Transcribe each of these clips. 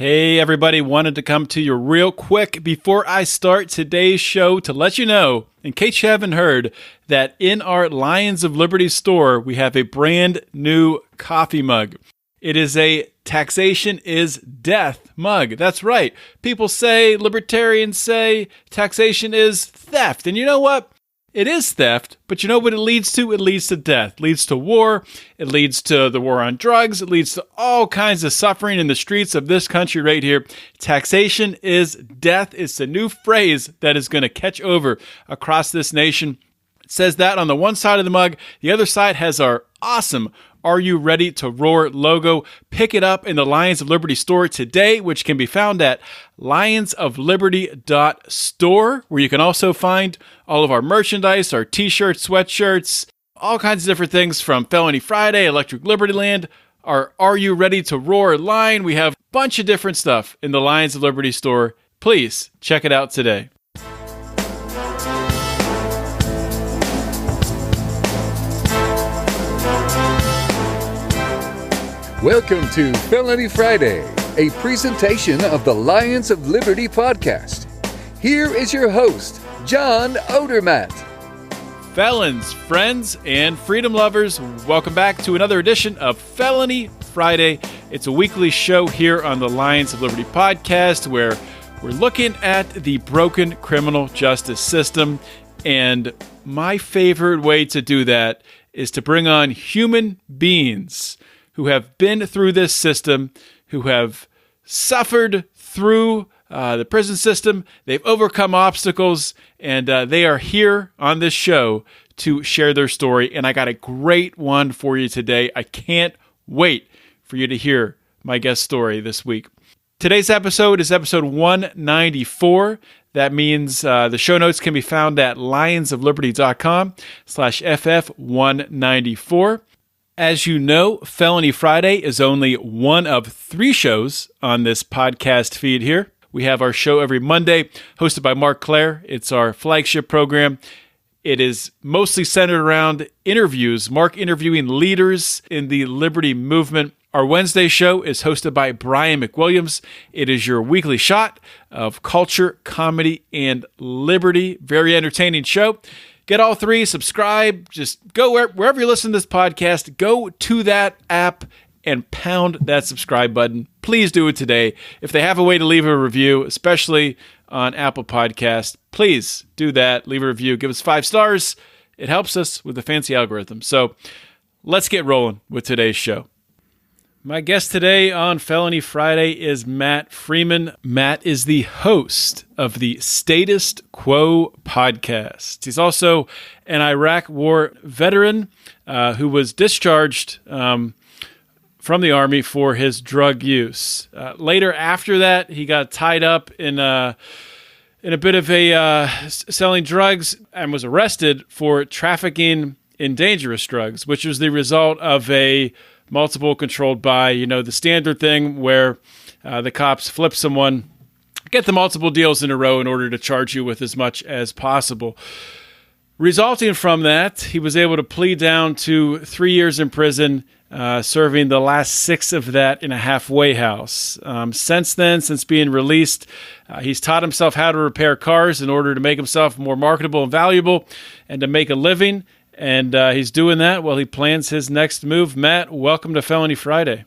Hey everybody, wanted to come to you real quick before I start today's show to let you know, in case you haven't heard, that in our Lions of Liberty store, we have a brand new coffee mug. It is a taxation is death mug. That's right. People say, libertarians say, taxation is theft. And you know what? It is theft, but you know what it leads to? It leads to death. It leads to war. It leads to the war on drugs. It leads to all kinds of suffering in the streets of this country right here. Taxation is death. It's a new phrase that is going to catch over across this nation. It says that on the one side of the mug. The other side has our awesome Are You Ready to Roar logo. Pick it up in the Lions of Liberty store today, which can be found at lionsofliberty.store, where you can also find all of our merchandise, our t-shirts, sweatshirts, all kinds of different things from Felony Friday, Electric Liberty Land, our Are You Ready to Roar line. We have a bunch of different stuff in the Lions of Liberty store. Please check it out today. Welcome to Felony Friday, a presentation of the Lions of Liberty podcast. Here is your host, John Odermatt. Felons, friends, and freedom lovers, welcome back to another edition of Felony Friday. It's a weekly show here on the Lions of Liberty podcast where we're looking at the broken criminal justice system. And my favorite way to do that is to bring on human beings who have been through this system, who have suffered through the prison system. They've overcome obstacles, and they are here on this show to share their story. And I got a great one for you today. I can't wait for you to hear my guest story this week. Today's episode is episode 194. That means the show notes can be found at lionsofliberty.com/FF194. As you know, Felony Friday is only one of 3 shows on this podcast feed here. We have our show every Monday, hosted by Mark Clare. It's our flagship program. It is mostly centered around interviews, Mark interviewing leaders in the liberty movement. Our Wednesday show is hosted by Brian McWilliams. It is your weekly shot of culture, comedy, and liberty. Very entertaining show. Get all 3, subscribe, just go wherever you listen to this podcast, go to that app and pound that subscribe button. Please do it today. If they have a way to leave a review, especially on Apple Podcasts, please do that. Leave a review. Give us 5 stars. It helps us with the fancy algorithm. So let's get rolling with today's show. My guest today on Felony Friday is Matt Freeman. Matt is the host of the Statist Quo podcast. He's also an Iraq War veteran who was discharged from the Army for his drug use. Later after that, he got tied up in a bit of selling drugs and was arrested for trafficking in dangerous drugs, which was the result of a multiple controlled by, the standard thing where the cops flip someone, get the multiple deals in a row in order to charge you with as much as possible. Resulting from that, he was able to plead down to 3 years in prison, serving the last 6 of that in a halfway house. Since then, since being released, he's taught himself how to repair cars in order to make himself more marketable and valuable and to make a living. And he's doing that while he plans his next move. Matt, welcome to Felony Friday.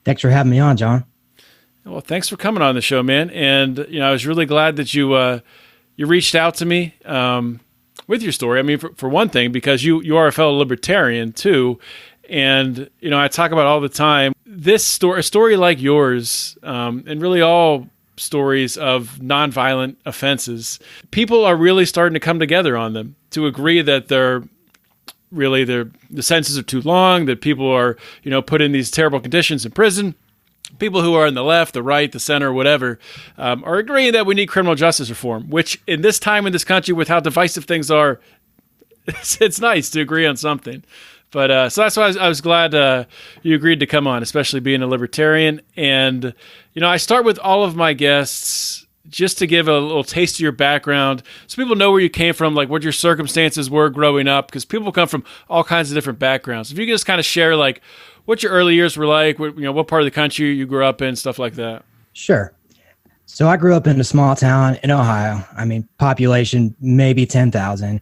Thanks for having me on, John. Well, thanks for coming on the show, man. And I was really glad that you reached out to me with your story. I mean, for one thing, because you are a fellow libertarian too, and I talk about all the time a story like yours, and really all stories of nonviolent offenses. People are really starting to come together on them to agree that the sentences are too long, that people are, put in these terrible conditions in prison. People who are on the left, the right, the center, whatever, are agreeing that we need criminal justice reform, which in this time in this country with how divisive things are, it's nice to agree on something. But so that's why I was glad you agreed to come on, especially being a libertarian. And, I start with all of my guests just to give a little taste of your background so people know where you came from, like what your circumstances were growing up, because people come from all kinds of different backgrounds. If you can just kind of share like what your early years were like, what part of the country you grew up in, stuff like that. Sure. So I grew up in a small town in Ohio. I mean, population maybe 10,000.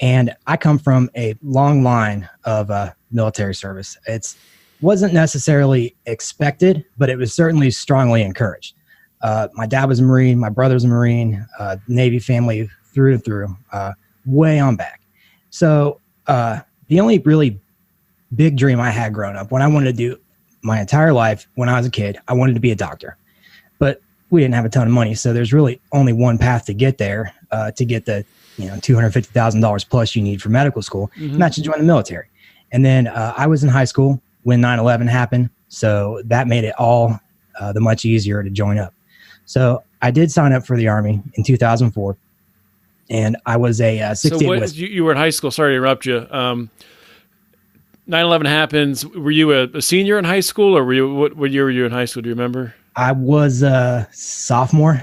And I come from a long line of military service. It wasn't necessarily expected, but it was certainly strongly encouraged. My dad was a Marine. My brother's a Marine. Navy family through and through, way on back. So the only really big dream I had growing up, when I wanted to do my entire life when I was a kid, I wanted to be a doctor. But we didn't have a ton of money, so there's really only one path to get there, to get the $250,000 plus you need for medical school, and that's to join the military. And then I was in high school when 9/11 happened, so that made it all the much easier to join up. So I did sign up for the Army in 2004, and I was a 68. So you were in high school. Sorry to interrupt you. 9/11 happens. Were you a senior in high school, or what year were you in high school? Do you remember? I was a sophomore.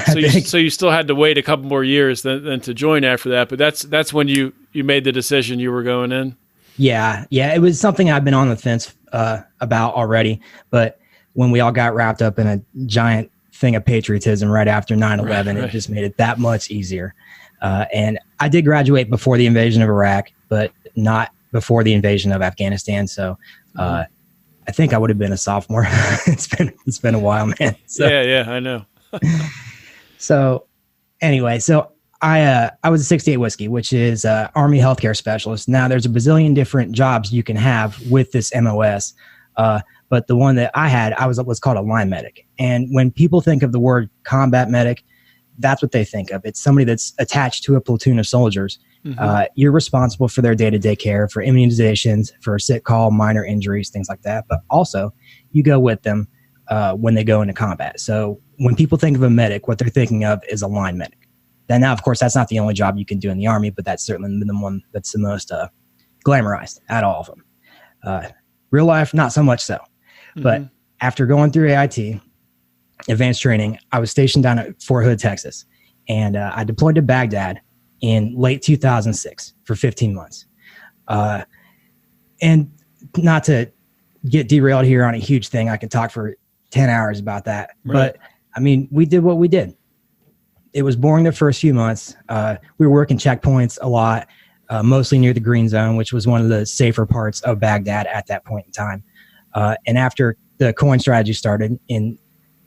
So you still had to wait a couple more years than to join after that. But that's when you made the decision you were going in. Yeah. It was something I've been on the fence about already. But when we all got wrapped up in a giant thing of patriotism right after 9/11, right. It just made it that much easier. And I did graduate before the invasion of Iraq, but not before the invasion of Afghanistan. So I think I would have been a sophomore. It's been a while, man. So, yeah, I know. So anyway, I was a 68 whiskey, which is Army healthcare specialist. Now there's a bazillion different jobs you can have with this MOS. But the one that I had, I was what's called a line medic. And when people think of the word combat medic, that's what they think of. It's somebody that's attached to a platoon of soldiers. You're responsible for their day-to-day care, for immunizations, for sick call, minor injuries, things like that. But also, you go with them when they go into combat. So when people think of a medic, what they're thinking of is a line medic. Now, of course, that's not the only job you can do in the Army, but that's certainly the one that's the most glamorized out of all of them. Real life, not so much so. But after going through AIT, advanced training, I was stationed down at Fort Hood, Texas. And I deployed to Baghdad in late 2006 for 15 months. And not to get derailed here on a huge thing, I could talk for 10 hours about that. Right. But, I mean, we did what we did. It was boring the first few months. We were working checkpoints a lot, mostly near the Green Zone, which was one of the safer parts of Baghdad at that point in time. And after the coin strategy started in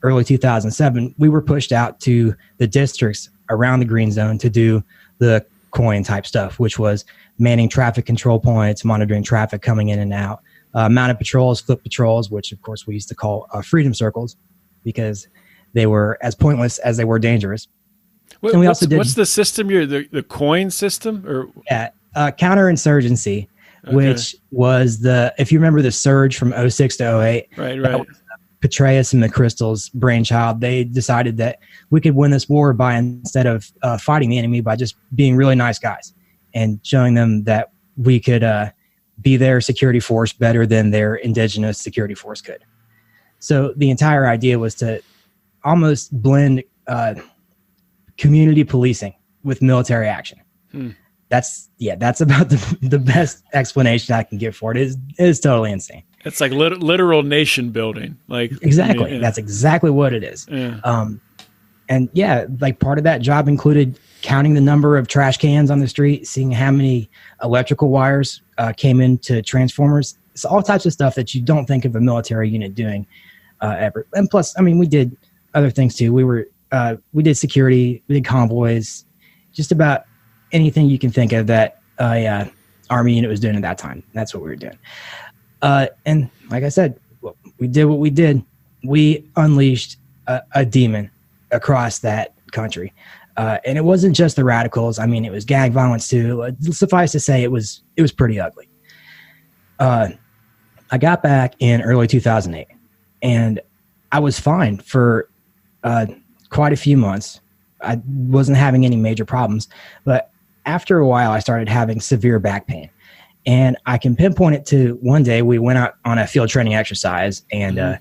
early 2007, we were pushed out to the districts around the Green Zone to do the coin type stuff, which was manning traffic control points, monitoring traffic coming in and out, mounted patrols, foot patrols, which of course we used to call freedom circles because they were as pointless as they were dangerous. And we also did, what's the system here? The coin system, or counterinsurgency, which was if you remember the surge from 06 to 08, right. Petraeus and McChrystal's brainchild. They decided that we could win this war by, instead of fighting the enemy, by just being really nice guys and showing them that we could be their security force better than their indigenous security force could. So the entire idea was to almost blend community policing with military action. That's about the best explanation I can give for it. It is totally insane. It's like literal nation building. Like exactly. I mean, that's exactly what it is. Yeah. And like part of that job included counting the number of trash cans on the street, seeing how many electrical wires came into transformers. It's all types of stuff that you don't think of a military unit doing ever. And plus, I mean, we did other things too. We did security, we did convoys, just about anything you can think of that Army unit was doing at that time. That's what we were doing. And like I said, we did what we did. We unleashed a demon across that country. And it wasn't just the radicals. I mean, it was gang violence too. Suffice to say, it was pretty ugly. I got back in early 2008 and I was fine for quite a few months. I wasn't having any major problems, but after a while I started having severe back pain. And I can pinpoint it to one day we went out on a field training exercise, and the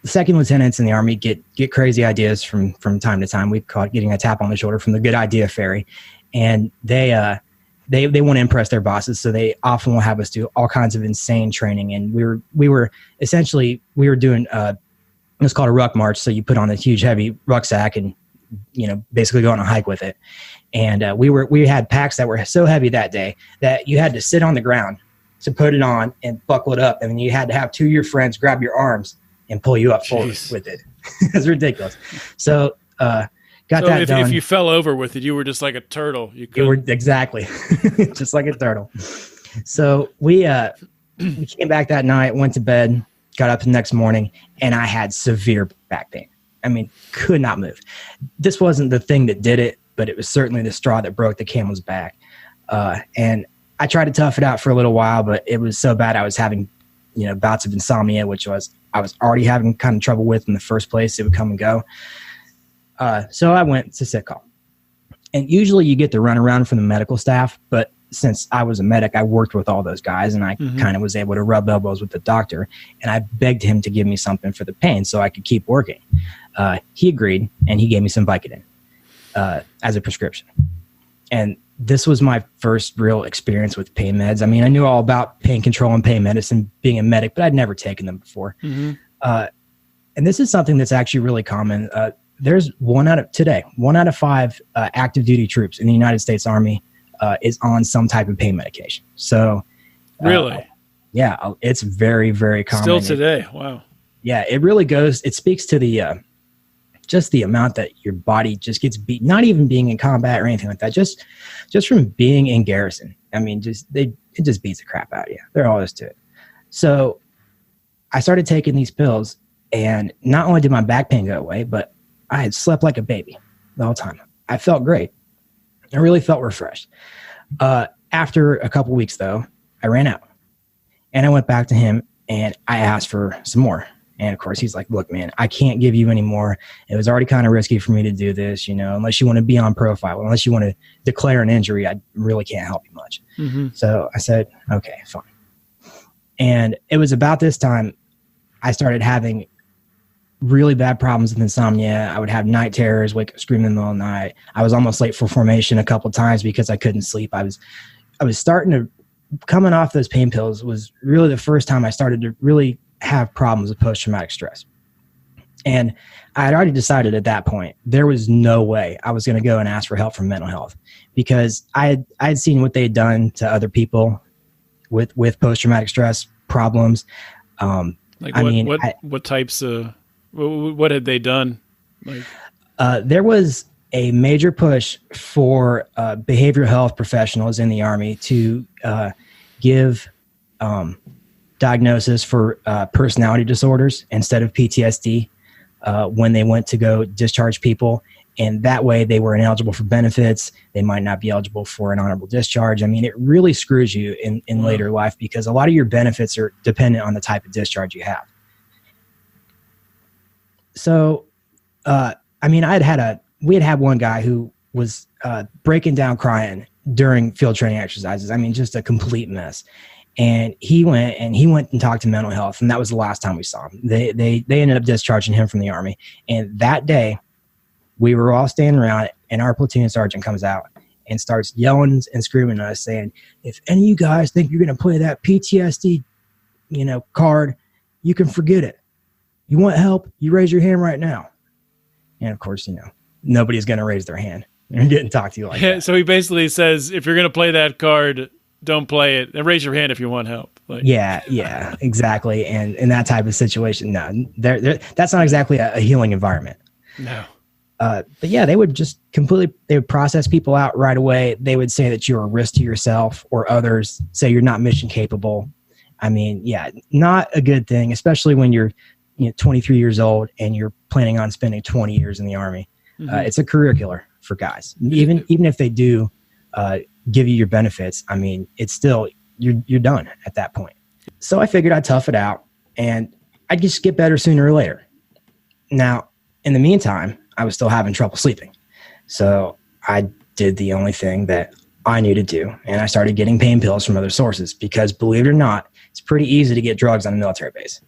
second lieutenants in the Army get crazy ideas from time to time. We call it getting a tap on the shoulder from the good idea fairy. And they want to impress their bosses, so they often will have us do all kinds of insane training. And we were doing was called a ruck march. So you put on this huge, heavy rucksack and, basically go on a hike with it. And we had packs that were so heavy that day that you had to sit on the ground to put it on and buckle it up. And then you had to have two of your friends grab your arms and pull you up forward with it. It's ridiculous. So got that done. If you fell over with it, you were just like a turtle. You were exactly just like a turtle. So we came back that night, went to bed, got up the next morning, and I had severe back pain. I mean, could not move. This wasn't the thing that did it, but it was certainly the straw that broke the camel's back. And I tried to tough it out for a little while, but it was so bad I was having, bouts of insomnia, which I was already having kind of trouble with in the first place. It would come and go. So I went to sick call. And usually you get the runaround from the medical staff, but since I was a medic, I worked with all those guys, and I kind of was able to rub elbows with the doctor, and I begged him to give me something for the pain so I could keep working. He agreed, and he gave me some Vicodin as a prescription. And this was my first real experience with pain meds. I mean, I knew all about pain control and pain medicine being a medic, but I'd never taken them before. And this is something that's actually really common. There's 1 out of 5 active duty troops in the United States Army is on some type of pain medication. So really, yeah, it's very, very common. Still today. Wow. Yeah, it really goes. It speaks to the just the amount that your body just gets beat. Not even being in combat or anything like that. Just from being in garrison. I mean, it just beats the crap out of you. There all is to it. So I started taking these pills, and not only did my back pain go away, but I had slept like a baby the whole time. I felt great. I really felt refreshed. After a couple weeks, though, I ran out. And I went back to him, and I asked for some more. And, of course, he's like, look, man, I can't give you any more. It was already kind of risky for me to do this, unless you want to be on profile, unless you want to declare an injury, I really can't help you much. So I said, okay, fine. And it was about this time I started having really bad problems with insomnia. I would have night terrors, wake up screaming in the middle of the night. I was almost late for formation a couple of times because I couldn't sleep. I was starting to, coming off those pain pills was really the first time I started to really have problems with post-traumatic stress. And I had already decided at that point, there was no way I was going to go and ask for help from mental health, because I had seen what they had done to other people with post-traumatic stress problems. What types of, what had they done? There was a major push for behavioral health professionals in the Army to give diagnosis for personality disorders instead of PTSD when they went to go discharge people. And that way they were ineligible for benefits. They might not be eligible for an honorable discharge. I mean, it really screws you in later life, because a lot of your benefits are dependent on the type of discharge you have. So, we had had one guy who was breaking down crying during field training exercises. I mean, just a complete mess. And he went and talked to mental health, and that was the last time we saw him. They ended up discharging him from the Army. And that day, we were all standing around, and our platoon sergeant comes out and starts yelling and screaming at us, saying, "If any of you guys think you're going to play that PTSD, card, you can forget it. You want help? You raise your hand right now." And of course, nobody's going to raise their hand. They're getting talked to you like that. So he basically says, if you're going to play that card, don't play it, and raise your hand if you want help. Yeah, exactly. And in that type of situation, no, that's not exactly a healing environment. No. But yeah, they would just they would process people out right away. They would say that you're a risk to yourself or others, say you're not mission capable. I mean, yeah, not a good thing, especially when you're 23 years old and you're planning on spending 20 years in the Army. It's a career killer for guys. Even if they do give you your benefits, I mean, it's still, you're done at that point. So I figured I'd tough it out, and I'd just get better sooner or later. Now, in the meantime, I was still having trouble sleeping. So I did the only thing that I knew to do, and I started getting pain pills from other sources, because believe it or not, it's pretty easy to get drugs on a military base.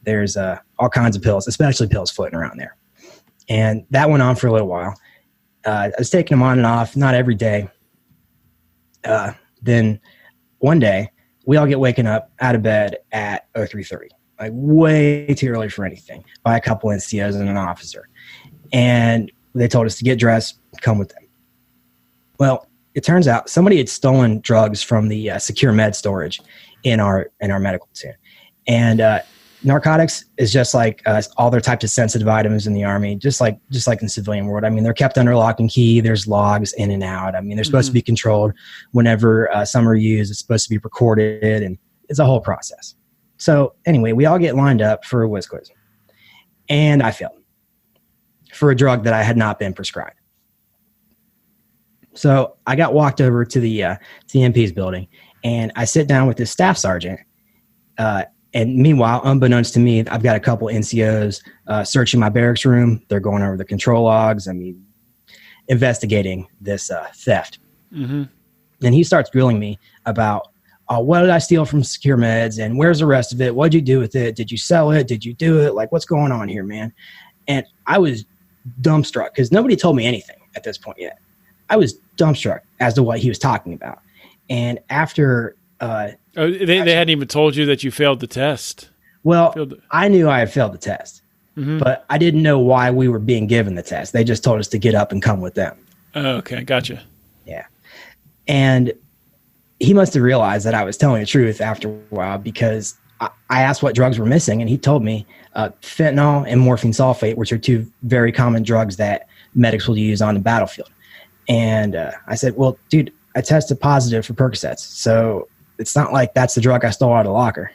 There's all kinds of pills, especially pills floating around there. And that went on for a little while. I was taking them on and off, not every day. Then one day, we all get waken up out of bed at 03:30. like way too early for anything, by a couple NCOs and an officer. And they told us to get dressed, come with them. Well, it turns out somebody had stolen drugs from the secure med storage in our medical platoon. And narcotics is just like all their types of sensitive items in the Army, just like in civilian world. I mean, they're kept under lock and key. There's logs in and out. I mean, they're supposed to be controlled whenever some are used. It's supposed to be recorded, and it's a whole process. So anyway, we all get lined up for a whiz quiz. And I failed for a drug that I had not been prescribed. So I got walked over to the MP's building, and I sit down with this staff sergeant. And meanwhile, unbeknownst to me, I've got a couple NCOs searching my barracks room. They're going over the control logs. I mean, investigating this theft. Mm-hmm. And he starts grilling me about, what did I steal from Secure Meds? And where's the rest of it? What'd you do with it? Did you sell it? Did you do it? Like, what's going on here, man? And I was dumbstruck because nobody told me anything at this point yet. I was dumbstruck as to what he was talking about. And after... they hadn't even told you that you failed the test. Well, I knew I had failed the test, but I didn't know why we were being given the test. They just told us to get up and come with them. Oh, okay. Gotcha. Yeah. And he must have realized that I was telling the truth after a while, because I asked what drugs were missing, and he told me fentanyl and morphine sulfate, which are two very common drugs that medics will use on the battlefield. And I said, well, dude, I tested positive for Percocets, so it's not like that's the drug I stole out of the locker.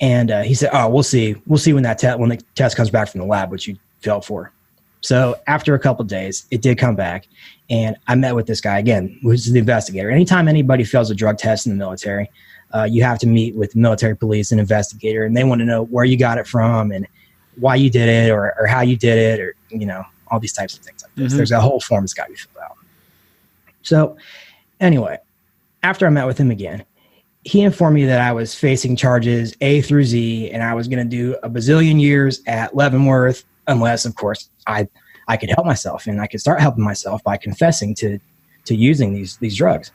And he said, oh, we'll see. We'll see when the test comes back from the lab, which you failed for. So after a couple of days, it did come back, and I met with this guy again, who's the investigator. Anytime anybody fails a drug test in the military, you have to meet with military police and investigator, and they want to know where you got it from and why you did it, or how you did it, or, all these types of things like this. There's a whole form that's got to be filled out. So anyway, after I met with him again, he informed me that I was facing charges A through Z, and I was going to do a bazillion years at Leavenworth, unless, of course, I could help myself, and I could start helping myself by confessing to using these drugs.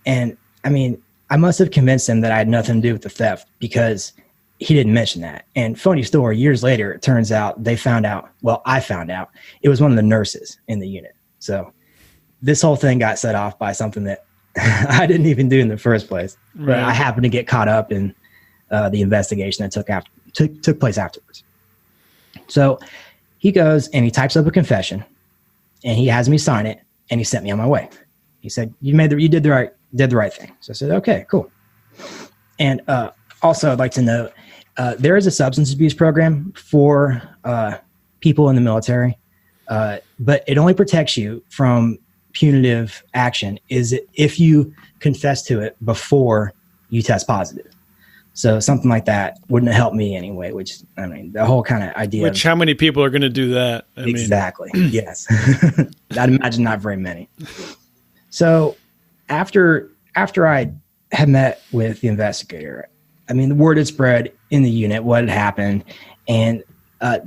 And I mean, I must have convinced him that I had nothing to do with the theft, because he didn't mention that. And funny story, years later, it turns out I found out, it was one of the nurses in the unit. So this whole thing got set off by something that I didn't even do in the first place. Right. But I happened to get caught up in the investigation that took place afterwards. So he goes and he types up a confession, and he has me sign it, and he sent me on my way. He said, you did the right thing. So I said, okay, cool. And also, I'd like to note, there is a substance abuse program for people in the military, but it only protects you from punitive action if you confess to it before you test positive. So something like that wouldn't help me anyway, which, I mean, the whole kind of idea. Which, how many people are going to do that? Exactly. Yes. I'd imagine not very many. So after I had met with the investigator, I mean, the word had spread in the unit what had happened. And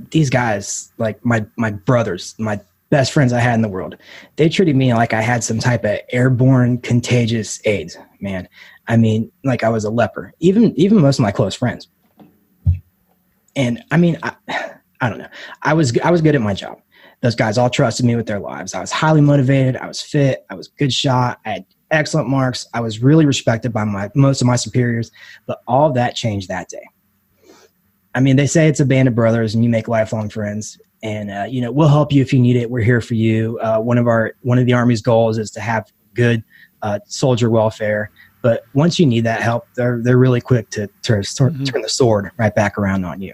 these guys, like my brothers, my best friends I had in the world, they treated me like I had some type of airborne contagious AIDS, man. I mean, like I was a leper, even most of my close friends. And I mean, I don't know. I was good at my job. Those guys all trusted me with their lives. I was highly motivated. I was fit. I was a good shot. I had excellent marks. I was really respected by most of my superiors, but all of that changed that day. I mean, they say it's a band of brothers and you make lifelong friends, and, we'll help you if you need it. We're here for you. One of the Army's goals is to have good soldier welfare. But once you need that help, they're really quick to turn the sword right back around on you.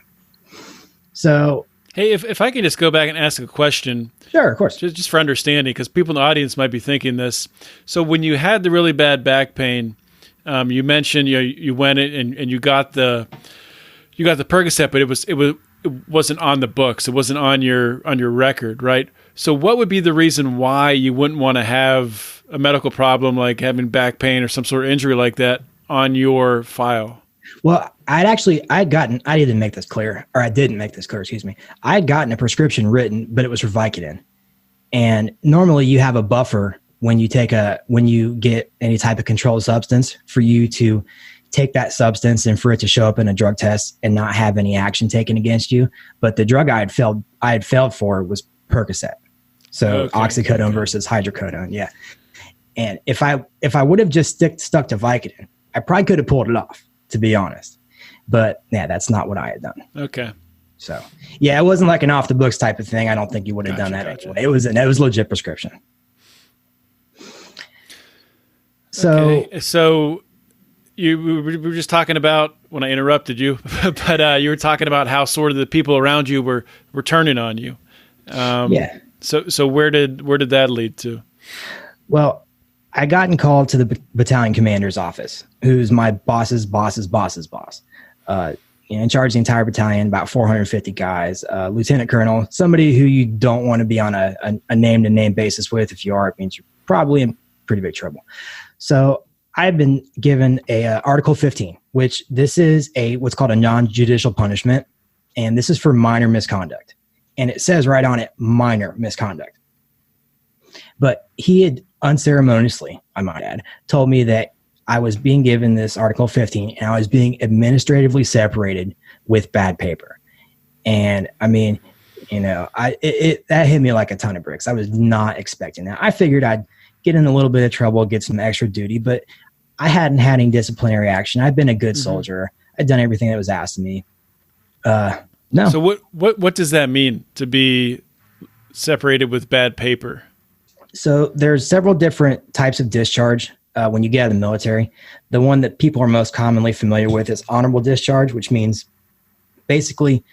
So, hey, if I can just go back and ask a question. Sure, of course. Just for understanding, because people in the audience might be thinking this. So when you had the really bad back pain, you mentioned you went in and you got the Percocet, but it wasn't on the books. It wasn't on your record, right? So what would be the reason why you wouldn't want to have a medical problem like having back pain or some sort of injury like that on your file? Well, I didn't make this clear, excuse me. I had gotten a prescription written, but it was for Vicodin. And normally you have a buffer when you get any type of controlled substance for you to take that substance and for it to show up in a drug test and not have any action taken against you. But the drug I had failed for was Percocet. So oxycodone versus hydrocodone. Yeah. And if I would have just stuck to Vicodin, I probably could have pulled it off, to be honest. But yeah, that's not what I had done. Okay. So yeah, it wasn't like an off the books type of thing. I don't think you would have done that anyway. It was legit prescription. So, okay. So we were just talking about, when I interrupted you, but you were talking about how sort of the people around you were turning on you. Yeah. So where did that lead to? Well, I gotten called to the battalion commander's office, who's my boss's boss's boss's boss. In charge of the entire battalion, about 450 guys, lieutenant colonel, somebody who you don't want to be on a name-to-name basis with. If you are, it means you're probably in pretty big trouble. So I've been given a Article 15, which this is what's called a non-judicial punishment, and this is for minor misconduct. And it says right on it, minor misconduct. But he had unceremoniously, I might add, told me that I was being given this Article 15 and I was being administratively separated with bad paper. And I mean, that hit me like a ton of bricks. I was not expecting that. I figured I'd get in a little bit of trouble, get some extra duty, but I hadn't had any disciplinary action. I've been a good soldier. I'd done everything that was asked of me. No. So what does that mean, to be separated with bad paper? So there's several different types of discharge when you get out of the military. The one that people are most commonly familiar with is honorable discharge, which means basically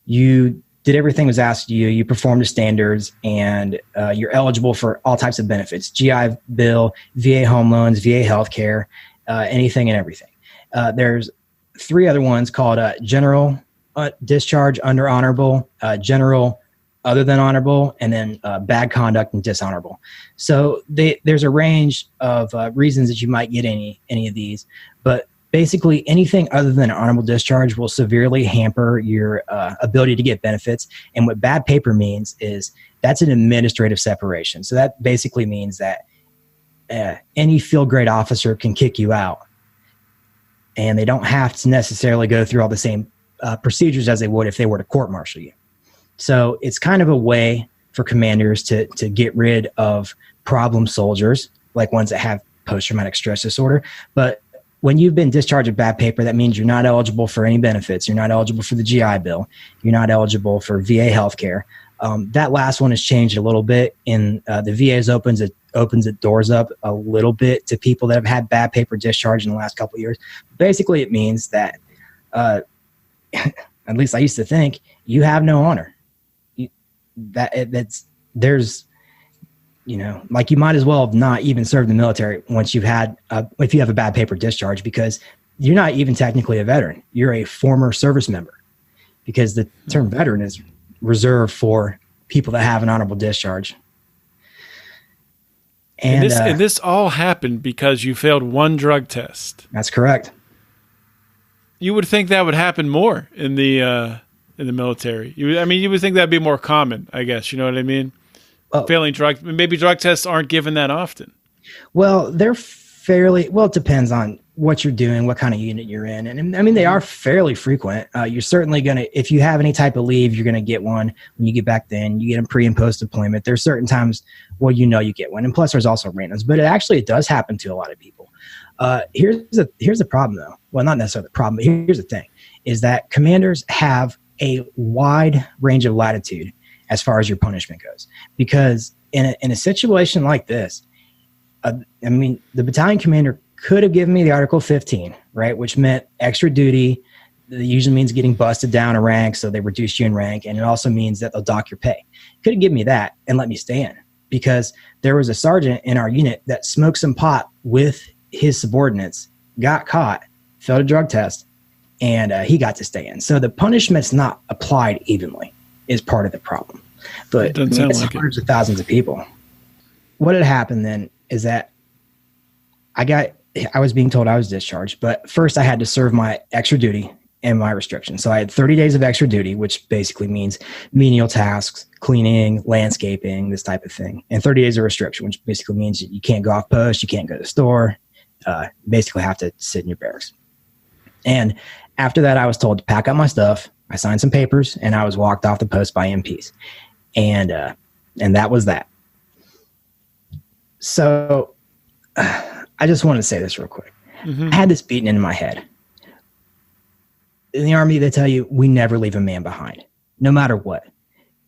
you did everything was asked of you, you performed the standards, and you're eligible for all types of benefits: GI Bill, VA home loans, VA healthcare, anything and everything. There's three other ones called general discharge under honorable, general other than honorable, and then bad conduct and dishonorable. So there's a range of reasons that you might get any of these, but basically anything other than honorable discharge will severely hamper your ability to get benefits. And what bad paper means is that's an administrative separation. So that basically means that any field grade officer can kick you out, and they don't have to necessarily go through all the same procedures as they would if they were to court-martial you. So it's kind of a way for commanders to get rid of problem soldiers, like ones that have post-traumatic stress disorder. But when you've been discharged with bad paper, that means you're not eligible for any benefits. You're not eligible for the GI Bill. You're not eligible for VA healthcare. That last one has changed a little bit. In the VA's opens its doors up a little bit to people that have had bad paper discharge in the last couple of years. Basically, it means that, at least I used to think, you have no honor. Like you might as well have not even served in the military once you've had, if you have a bad paper discharge, because you're not even technically a veteran. You're a former service member, because the term veteran is reserved for people that have an honorable discharge. And this all happened because you failed one drug test. That's correct. You would think that would happen more in the military. You would think that'd be more common, I guess. You know what I mean? Failing maybe drug tests aren't given that often. Well, they're fairly, it depends on what you're doing, what kind of unit you're in. And I mean, they are fairly frequent. You're certainly going to, if you have any type of leave, you're going to get one when you get back then. You get them pre and post deployment. There's certain times where you get one. And plus there's also randoms, but it does happen to a lot of people. Here's the problem though. Well, not necessarily the problem, but here's the thing, is that commanders have a wide range of latitude as far as your punishment goes. Because in a situation like this, the battalion commander could have given me the Article 15, right, which meant extra duty. That usually means getting busted down a rank, so they reduce you in rank, and it also means that they'll dock your pay. Could have given me that and let me stay in, because there was a sergeant in our unit that smoked some pot with his subordinates, got caught, failed a drug test, and he got to stay in. So the punishment's not applied evenly is part of the problem. But it's hundreds of thousands of people. What had happened then is that I was being told I was discharged, but first I had to serve my extra duty and my restriction. So I had 30 days of extra duty, which basically means menial tasks, cleaning, landscaping, this type of thing. And 30 days of restriction, which basically means you can't go off post, you can't go to the store, basically have to sit in your barracks. And after that, I was told to pack up my stuff. I signed some papers, and I was walked off the post by MPs. And that was that. So I just want to say this real quick. I had this beaten into my head. In the Army, they tell you, we never leave a man behind, no matter what.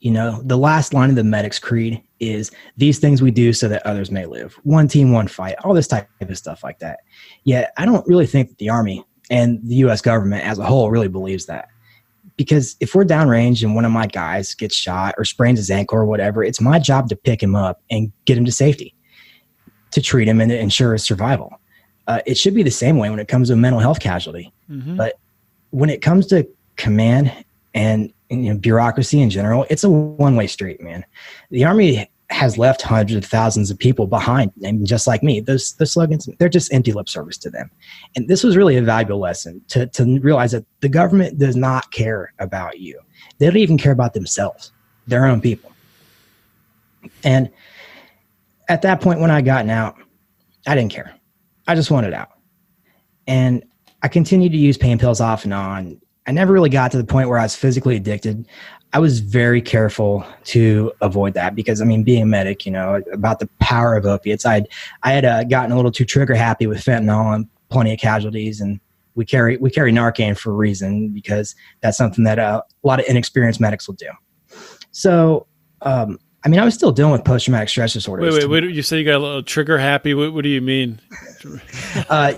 You know, the last line of the medic's creed is these things we do so that others may live. One team, one fight, all this type of stuff like that. Yet I don't really think that the Army and the U.S. government as a whole really believes that. Because if we're downrange and one of my guys gets shot or sprains his ankle or whatever, it's my job to pick him up and get him to safety, to treat him and to ensure his survival. It should be the same way when it comes to a mental health casualty. But when it comes to command and bureaucracy in general, it's a one-way street, man. The Army has left hundreds of thousands of people behind, and just like me, those slogans, they're just empty lip service to them. And this was really a valuable lesson to realize that the government does not care about you. They don't even care about themselves, their own people. And at that point, when I gotten out, I didn't care. I just wanted out. And I continued to use pain pills off and on. I never really got to the point where I was physically addicted. I was very careful to avoid that because, I mean, being a medic, about the power of opiates, I had gotten a little too trigger happy with fentanyl and plenty of casualties. And we carry Narcan for a reason because that's something that a lot of inexperienced medics will do. So, I mean, I was still dealing with post-traumatic stress disorder. Wait, you say you got a little trigger happy. What do you mean?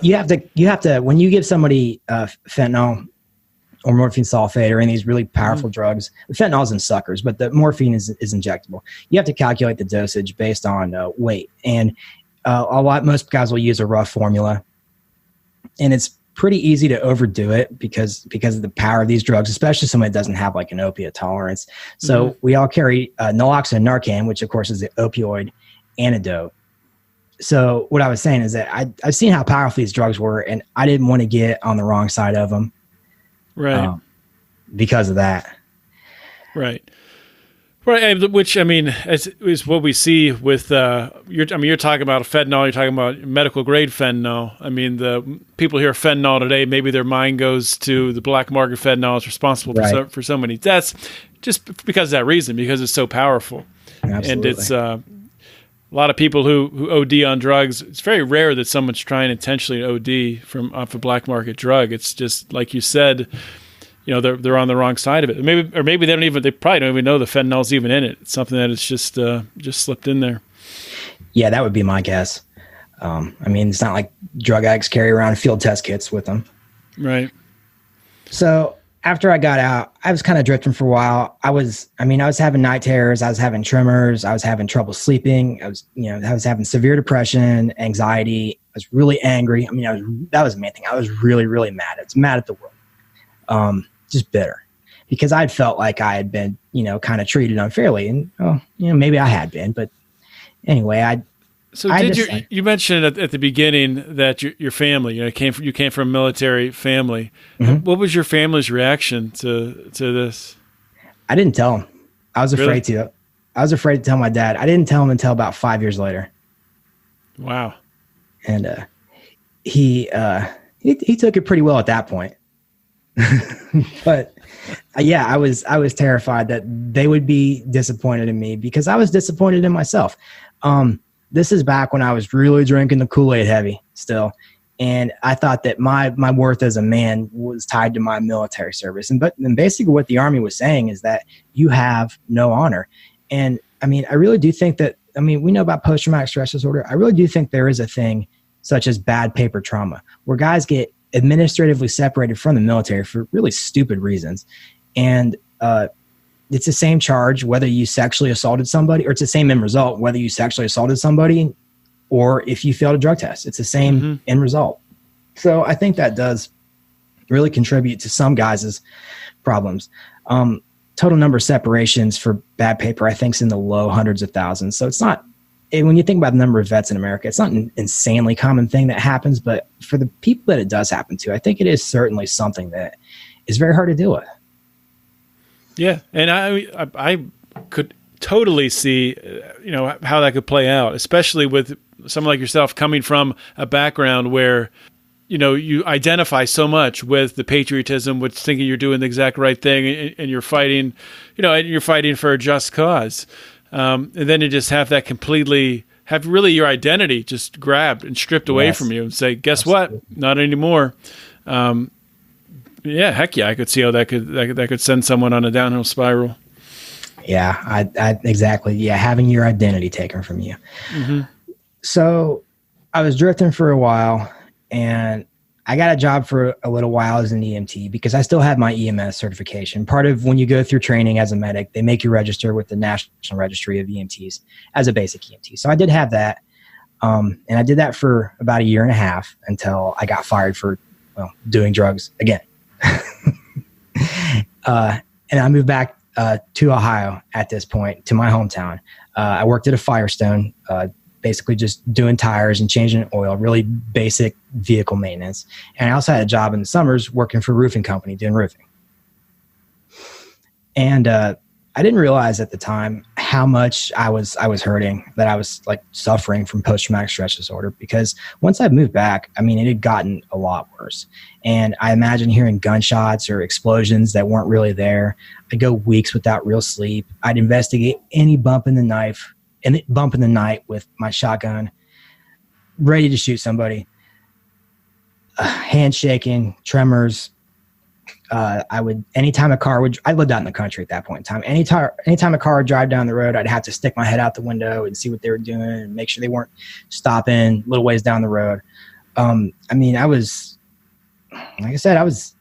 You have to, when you give somebody fentanyl or morphine sulfate or any of these really powerful drugs, the fentanyl is in suckers, but the morphine is injectable. You have to calculate the dosage based on weight. And most guys will use a rough formula. And it's pretty easy to overdo it because of the power of these drugs, especially someone that doesn't have like an opiate tolerance. So we all carry naloxone and Narcan, which of course is the opioid antidote. So what I was saying is that I've seen how powerful these drugs were, and I didn't want to get on the wrong side of them. Right. Because of that. Right. Right. Which, I mean, is what we see with, you're talking about fentanyl, you're talking about medical grade fentanyl. I mean, the people hear fentanyl today, maybe their mind goes to the black market fentanyl is responsible for so many deaths just because of that reason, because it's so powerful. Absolutely. And it's, a lot of people who OD on drugs, it's very rare that someone's trying intentionally to OD off a black market drug. It's just, like you said, they're on the wrong side of it. Maybe they probably don't even know the fentanyl's even in it. It's something that it's just slipped in there. Yeah, that would be my guess. I mean, it's not like drug addicts carry around field test kits with them. Right. So after I got out, I was kind of drifting for a while. I was having night terrors. I was having tremors. I was having trouble sleeping. I was having severe depression, anxiety. I was really angry. I mean, that was the main thing. I was really, really mad. I was mad at the world. Just bitter because I'd felt like I had been, kind of treated unfairly, and maybe I had been, but anyway, you mentioned at the beginning that your family, you came from a military family. What was your family's reaction to this? I didn't tell him. I was afraid to. I was afraid to tell my dad. I didn't tell him until about 5 years later. Wow. And he took it pretty well at that point. But yeah, I was terrified that they would be disappointed in me because I was disappointed in myself. This is back when I was really drinking the Kool-Aid heavy still. And I thought that my worth as a man was tied to my military service. And basically what the Army was saying is that you have no honor. And I mean, I really do think that, we know about post-traumatic stress disorder. I really do think there is a thing such as bad paper trauma where guys get administratively separated from the military for really stupid reasons. And it's the same charge whether you sexually assaulted somebody, or it's the same end result whether you sexually assaulted somebody or if you failed a drug test. It's the same end result. So I think that does really contribute to some guys' problems. Total number of separations for bad paper, I think, is in the low hundreds of thousands. So it's not, when you think about the number of vets in America, it's not an insanely common thing that happens, but for the people that it does happen to, I think it is certainly something that is very hard to deal with. Yeah, and I could totally see, how that could play out, especially with someone like yourself coming from a background where, you identify so much with the patriotism, with thinking you're doing the exact right thing, and you're fighting, and you're fighting for a just cause. And then you just have really your identity just grabbed and stripped away from you and say, guess what? Not anymore. Heck yeah. I could see how that could send someone on a downhill spiral. Yeah, I exactly. Yeah. Having your identity taken from you. Mm-hmm. So I was drifting for a while, and I got a job for a little while as an EMT because I still had my EMS certification. Part of when you go through training as a medic, they make you register with the National Registry of EMTs as a basic EMT. So I did have that. And I did that for about a year and a half until I got fired for doing drugs again. And I moved back to Ohio at this point, to my hometown. I worked at a Firestone, basically just doing tires and changing oil, really basic vehicle maintenance. And I also had a job in the summers working for a roofing company doing roofing. And I didn't realize at the time how much I was hurting, that I was like suffering from post-traumatic stress disorder, because once I moved back, it had gotten a lot worse. And I imagine hearing gunshots or explosions that weren't really there. I'd go weeks without real sleep. I'd investigate any bump in the night with my shotgun, ready to shoot somebody. Hand shaking, tremors. Anytime a car I lived out in the country at that point in time. Anytime a car would drive down the road, I'd have to stick my head out the window and see what they were doing and make sure they weren't stopping a little ways down the road. I was, like I said, I was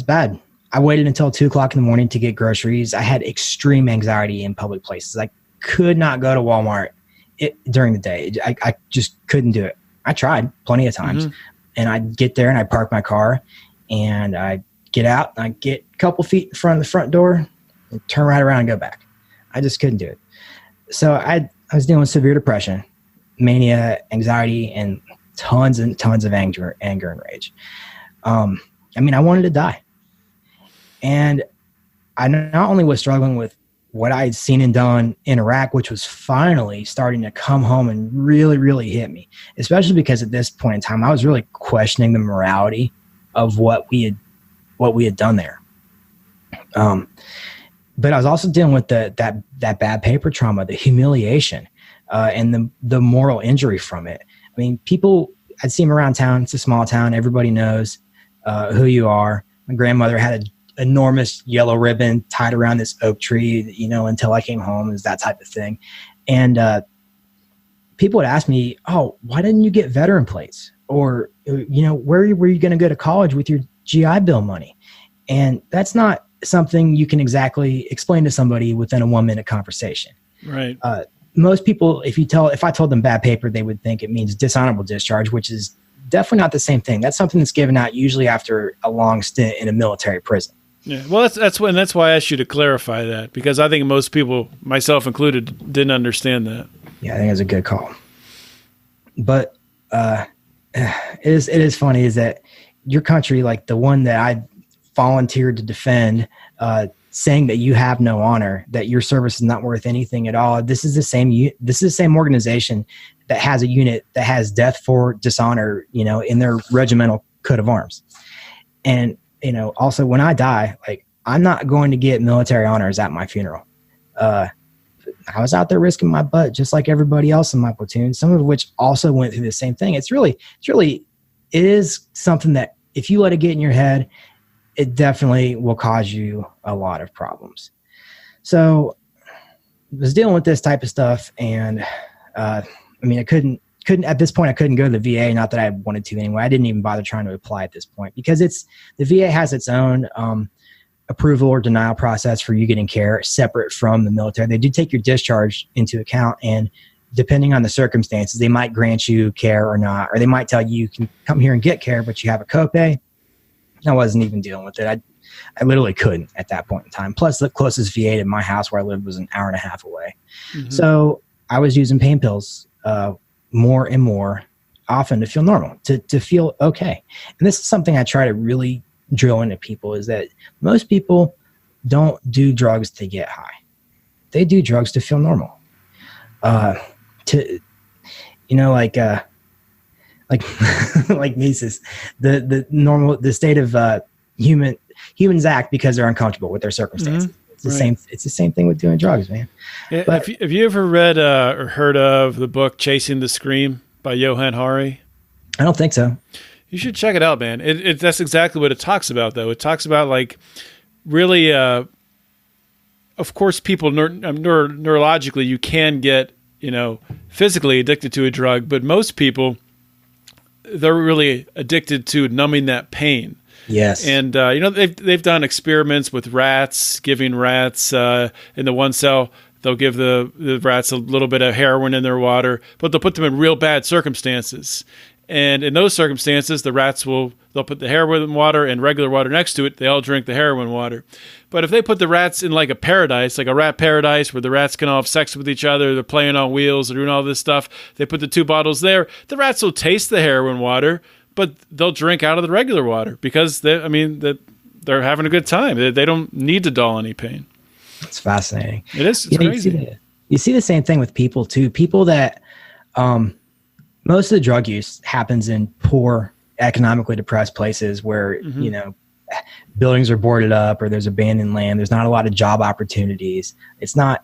bad. I waited until 2:00 in the morning to get groceries. I had extreme anxiety in public places. I could not go to Walmart during the day. I just couldn't do it. I tried plenty of times. Mm-hmm. And I'd get there and I'd park my car and I'd get out and I'd get a couple feet in front of the front door and turn right around and go back. I just couldn't do it. So I was dealing with severe depression, mania, anxiety, and tons of anger and rage. I wanted to die. And I not only was struggling with what I had seen and done in Iraq, which was finally starting to come home and really, really hit me, especially because at this point in time, I was really questioning the morality of what we had done there. But I was also dealing with that bad paper trauma, the humiliation, and the moral injury from it. People, I'd see them around town. It's a small town. Everybody knows who you are. My grandmother had an enormous yellow ribbon tied around this oak tree, until I came home. It was that type of thing. And people would ask me, "Oh, why didn't you get veteran plates?" Or, where were you going to go to college with your GI Bill money? And that's not something you can exactly explain to somebody within a 1-minute conversation. Right. Most people, if I told them bad paper, they would think it means dishonorable discharge, which is definitely not the same thing. That's something that's given out usually after a long stint in a military prison. Yeah, well, that's why I asked you to clarify that, because I think most people, myself included, didn't understand that. Yeah, I think it's a good call. But it is funny is that your country, like the one that I volunteered to defend, saying that you have no honor, that your service is not worth anything at all. This is the same organization that has a unit that has death for dishonor, in their regimental coat of arms. And also when I die, I'm not going to get military honors at my funeral. I was out there risking my butt just like everybody else in my platoon, some of which also went through the same thing. It is something that if you let it get in your head, it definitely will cause you a lot of problems. So I was dealing with this type of stuff, and I couldn't at this point, I couldn't go to the VA. Not that I wanted to anyway. I didn't even bother trying to apply at this point because the VA has its own approval or denial process for you getting care separate from the military. They do take your discharge into account, and depending on the circumstances, they might grant you care or not, or they might tell you can come here and get care, but you have a copay. I wasn't even dealing with it. I literally couldn't at that point in time. Plus, the closest VA to my house where I lived was an hour and a half away. Mm-hmm. So I was using pain pills more and more often to feel normal, to feel okay. And this is something I try to really drill into people, is that most people don't do drugs to get high. They do drugs to feel normal. like like Mises, the state of humans act because they're uncomfortable with their circumstances. It's the same. It's the same thing with doing drugs, man. Yeah, but have you ever read or heard of the book Chasing the Scream by Johann Hari? I don't think so. You should check it out, man. That's exactly what it talks about, though. It talks about like really, of course, people neurologically, you can get, physically addicted to a drug, but most people, they're really addicted to numbing that pain. Yes. And, they've done experiments with rats, giving rats in the one cell, they'll give the rats a little bit of heroin in their water, but they'll put them in real bad circumstances. And in those circumstances, the rats they'll put the heroin water and regular water next to it. They all drink the heroin water. But if they put the rats in like a paradise, like a rat paradise where the rats can all have sex with each other, they're playing on wheels, they're doing all this stuff, they put the 2 bottles there, the rats will taste the heroin water, but they'll drink out of the regular water because they're having a good time. They don't need to dull any pain. It's fascinating. It is. It's crazy. You see the same thing with people too. People that, most of the drug use happens in poor, economically depressed places where, buildings are boarded up or there's abandoned land. There's not a lot of job opportunities. It's not,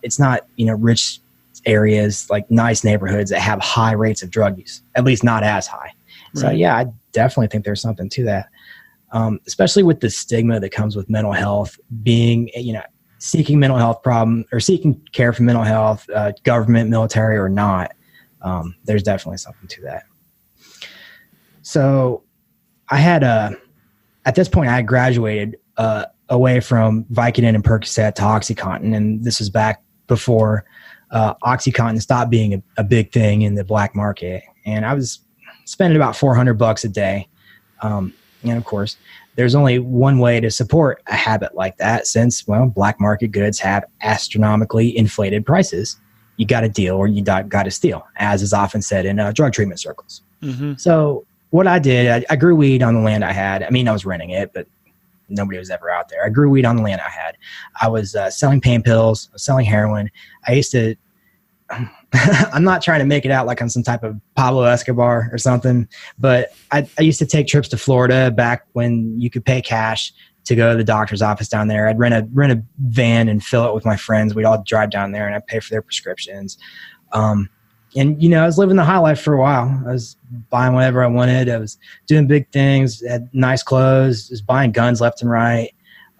rich areas, like nice neighborhoods that have high rates of drug use, at least not as high. Right. So yeah, I definitely think there's something to that. Especially with the stigma that comes with mental health, being, seeking mental health problem or seeking care for mental health, government, military or not. There's definitely something to that. So I had at this point I had graduated away from Vicodin and Percocet to OxyContin, and this was back before OxyContin stopped being a big thing in the black market, and I was spending about $400 a day. And of course, there's only one way to support a habit like that, since black market goods have astronomically inflated prices. You got to deal or you got to steal, as is often said in drug treatment circles. Mm-hmm. So what I did, I grew weed on the land I had. I mean, I was renting it, but nobody was ever out there. I grew weed on the land I had. I was selling pain pills, I was selling heroin. I used to, I'm not trying to make it out like I'm some type of Pablo Escobar or something, but I used to take trips to Florida back when you could pay cash to go to the doctor's office down there. I'd rent a van and fill it with my friends. We'd all drive down there and I'd pay for their prescriptions. And, I was living the high life for a while. I was buying whatever I wanted. I was doing big things, had nice clothes, was buying guns left and right.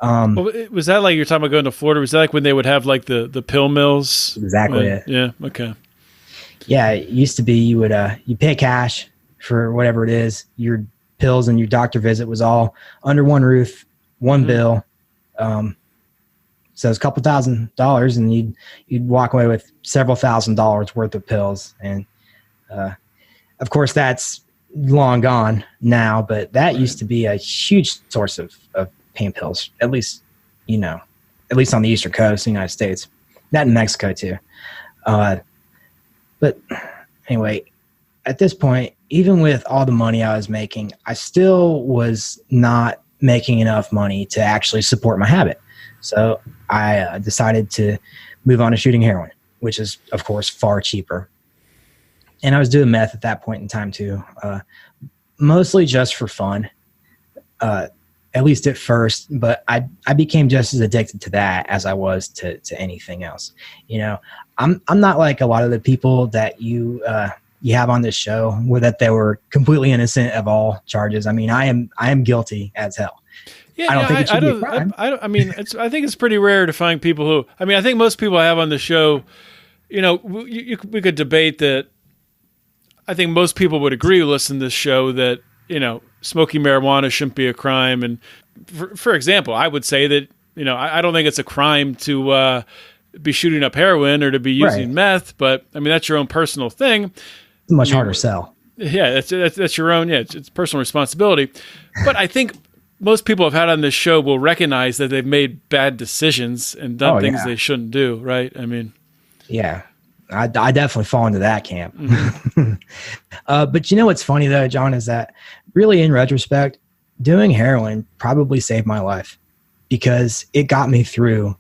Was that like you're talking about going to Florida? Was that like when they would have like the pill mills? Exactly it. Yeah. Okay. Yeah. It used to be you pay cash for whatever it is. Your pills and your doctor visit was all under one roof, one bill. So it's a couple $1,000s and you'd walk away with several $1,000s worth of pills. And, of course that's long gone now, but that used to be a huge source of pain pills, at least on the Eastern coast of the United States, that in Mexico too. But anyway, at this point, even with all the money I was making, I still was not making enough money to actually support my habit. So I decided to move on to shooting heroin, which is, of course, far cheaper. And I was doing meth at that point in time, too, mostly just for fun, at least at first. But I became just as addicted to that as I was to anything else. I'm not like a lot of the people that you have on this show, where that they were completely innocent of all charges. I mean, I am guilty as hell. Yeah, I don't think it should be a crime. I think it's pretty rare to find people who. I mean, I think most people I have on the show, we could debate that. I think most people would agree who listen to this show that smoking marijuana shouldn't be a crime. And for example, I would say that I don't think it's a crime to be shooting up heroin or to be using meth. But I mean, that's your own personal thing. It's a much harder sell. Yeah, that's your own. Yeah, it's personal responsibility. But I think most people I've had on this show will recognize that they've made bad decisions and done things they shouldn't do, right? I mean, yeah, I definitely fall into that camp. Mm-hmm. But what's funny though, John, is that really in retrospect, doing heroin probably saved my life, because it got me through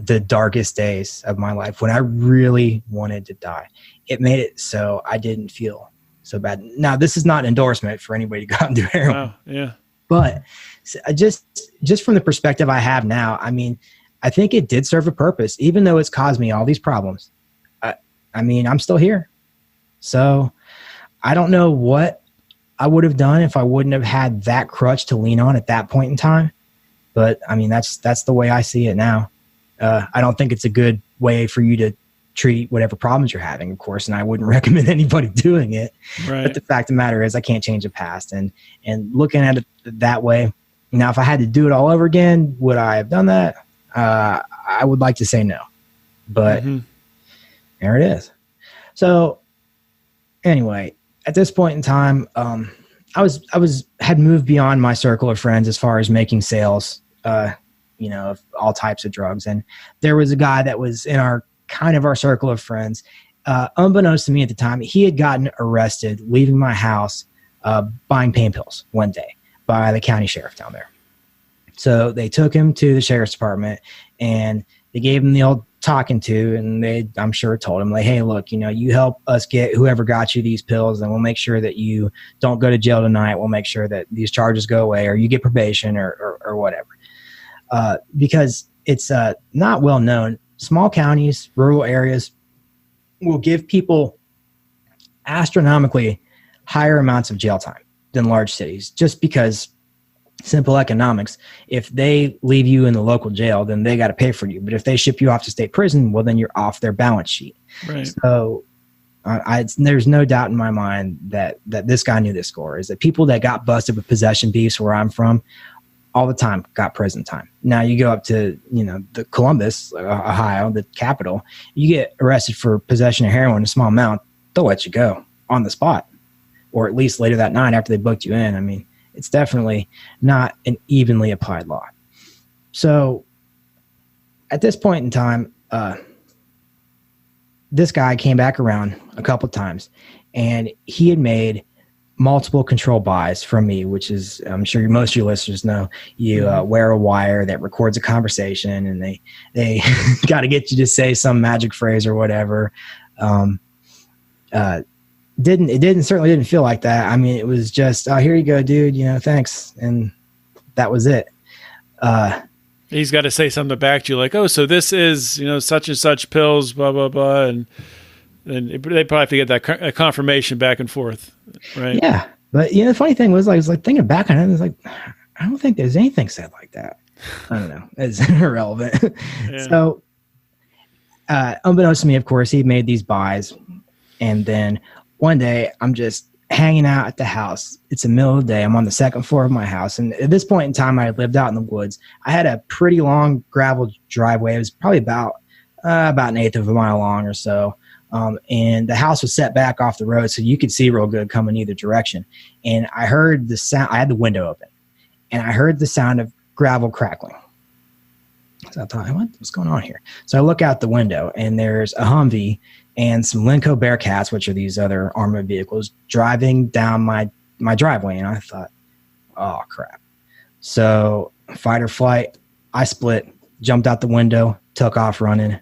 the darkest days of my life when I really wanted to die. It made it so I didn't feel so bad. Now, this is not an endorsement for anybody to go out and do heroin. Wow, yeah. But just from the perspective I have now, I mean, I think it did serve a purpose, even though it's caused me all these problems. I mean, I'm still here. So I don't know what I would have done if I wouldn't have had that crutch to lean on at that point in time. But I mean, that's the way I see it now. I don't think it's a good way for you to treat whatever problems you're having, of course, and I wouldn't recommend anybody doing it. Right. But the fact of the matter is I can't change the past. And looking at it that way, now, if I had to do it all over again, would I have done that? I would like to say no. But there it is. So anyway, at this point in time, I had moved beyond my circle of friends as far as making sales, of all types of drugs. And there was a guy that was in our circle of friends. Unbeknownst to me at the time, he had gotten arrested leaving my house, buying pain pills one day by the county sheriff down there. So they took him to the sheriff's department and they gave him the old talking to, and they, I'm sure, told him, like, hey, look, you help us get whoever got you these pills, and we'll make sure that you don't go to jail tonight. We'll make sure that these charges go away, or you get probation, or whatever. Because it's not well known. Small counties, rural areas will give people astronomically higher amounts of jail time than large cities, just because simple economics. If they leave you in the local jail, then they got to pay for you. But if they ship you off to state prison, well, then you're off their balance sheet. Right. So there's no doubt in my mind that this guy knew this score, is that people that got busted with possession beefs where I'm from all the time got prison time. Now you go up to, the Columbus, Ohio, the capital, you get arrested for possession of heroin in a small amount, they'll let you go on the spot, or at least later that night after they booked you in. I mean, it's definitely not an evenly applied law. So at this point in time, this guy came back around a couple of times, and he had made multiple control buys from me, which is, I'm sure most of your listeners know, you wear a wire that records a conversation, and they got to get you to say some magic phrase or whatever. Certainly didn't feel like that. I mean, it was just, oh, here you go, dude, thanks. And that was it. He's got to say something back to you, like, oh, so this is, such and such pills, blah, blah, blah. And they probably have to get that confirmation back and forth. Right. Yeah. But, the funny thing was, I was like thinking back on it, I was like, I don't think there's anything said like that. I don't know. It's irrelevant. Yeah. So, unbeknownst to me, of course, he made these buys. And then one day I'm just hanging out at the house. It's the middle of the day. I'm on the second floor of my house. And at this point in time, I lived out in the woods. I had a pretty long gravel driveway. It was probably about an eighth of a mile long or so. And the house was set back off the road, so you could see real good coming either direction. And I heard the sound. I had the window open, and I heard the sound of gravel crackling. So I thought, what's going on here? So I look out the window, and there's a Humvee and some Lenco Bearcats, which are these other armored vehicles, driving down my driveway. And I thought, oh, crap. So fight or flight, I split, jumped out the window, took off running.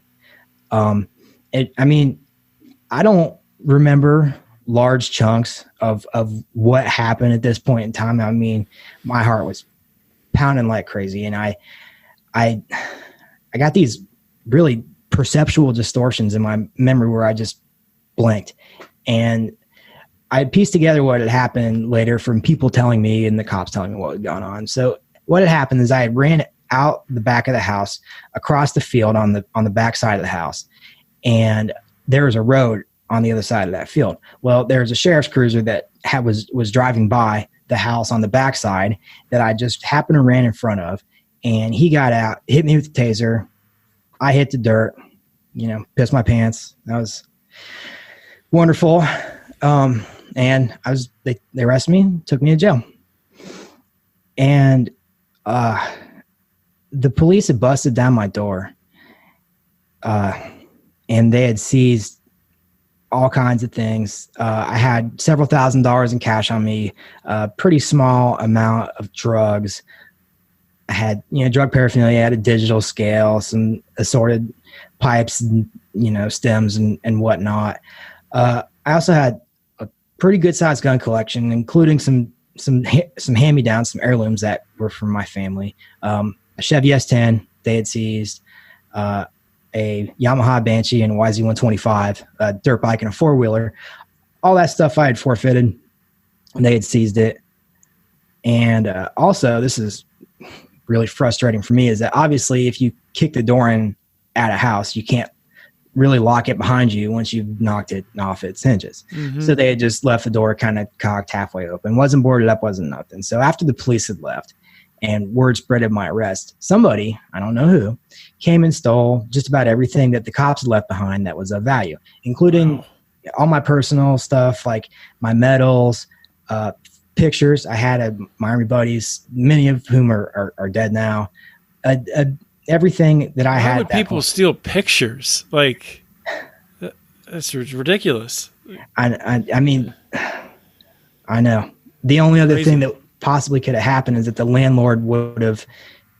I don't remember large chunks of what happened at this point in time. I mean, my heart was pounding like crazy, and I got these really perceptual distortions in my memory where I just blanked. And I pieced together what had happened later from people telling me and the cops telling me what had gone on. So what had happened is I had ran out the back of the house, across the field on the back side of the house, and there was a road on the other side of that field. Well, there was a sheriff's cruiser that was driving by the house on the backside that I just happened to ran in front of, and he got out, hit me with the taser. I hit the dirt, pissed my pants. That was wonderful. And they arrested me, took me to jail. And the police had busted down my door. And they had seized all kinds of things. I had several $1,000s in cash on me, a pretty small amount of drugs. I had, drug paraphernalia. I had a digital scale, some assorted pipes and, stems and whatnot. I also had a pretty good sized gun collection, including some hand-me-downs, some heirlooms that were from my family. A Chevy S10 they had seized, a Yamaha Banshee and YZ125, a dirt bike and a four-wheeler. All that stuff I had forfeited, and they had seized it. And also, this is really frustrating for me, is that obviously if you kick the door in at a house, you can't really lock it behind you once you've knocked it off its hinges. Mm-hmm. So they had just left the door kind of cocked halfway open. Wasn't boarded up, wasn't nothing. So after the police had left and word spread of my arrest, somebody, I don't know who, came and stole just about everything that the cops had left behind that was of value, including all my personal stuff, like my medals, pictures I had of my Army buddies, many of whom are dead now. Everything that I had. Why would people steal pictures? Like, that's ridiculous. I mean, I know. The only other thing that possibly could have happened is that the landlord would have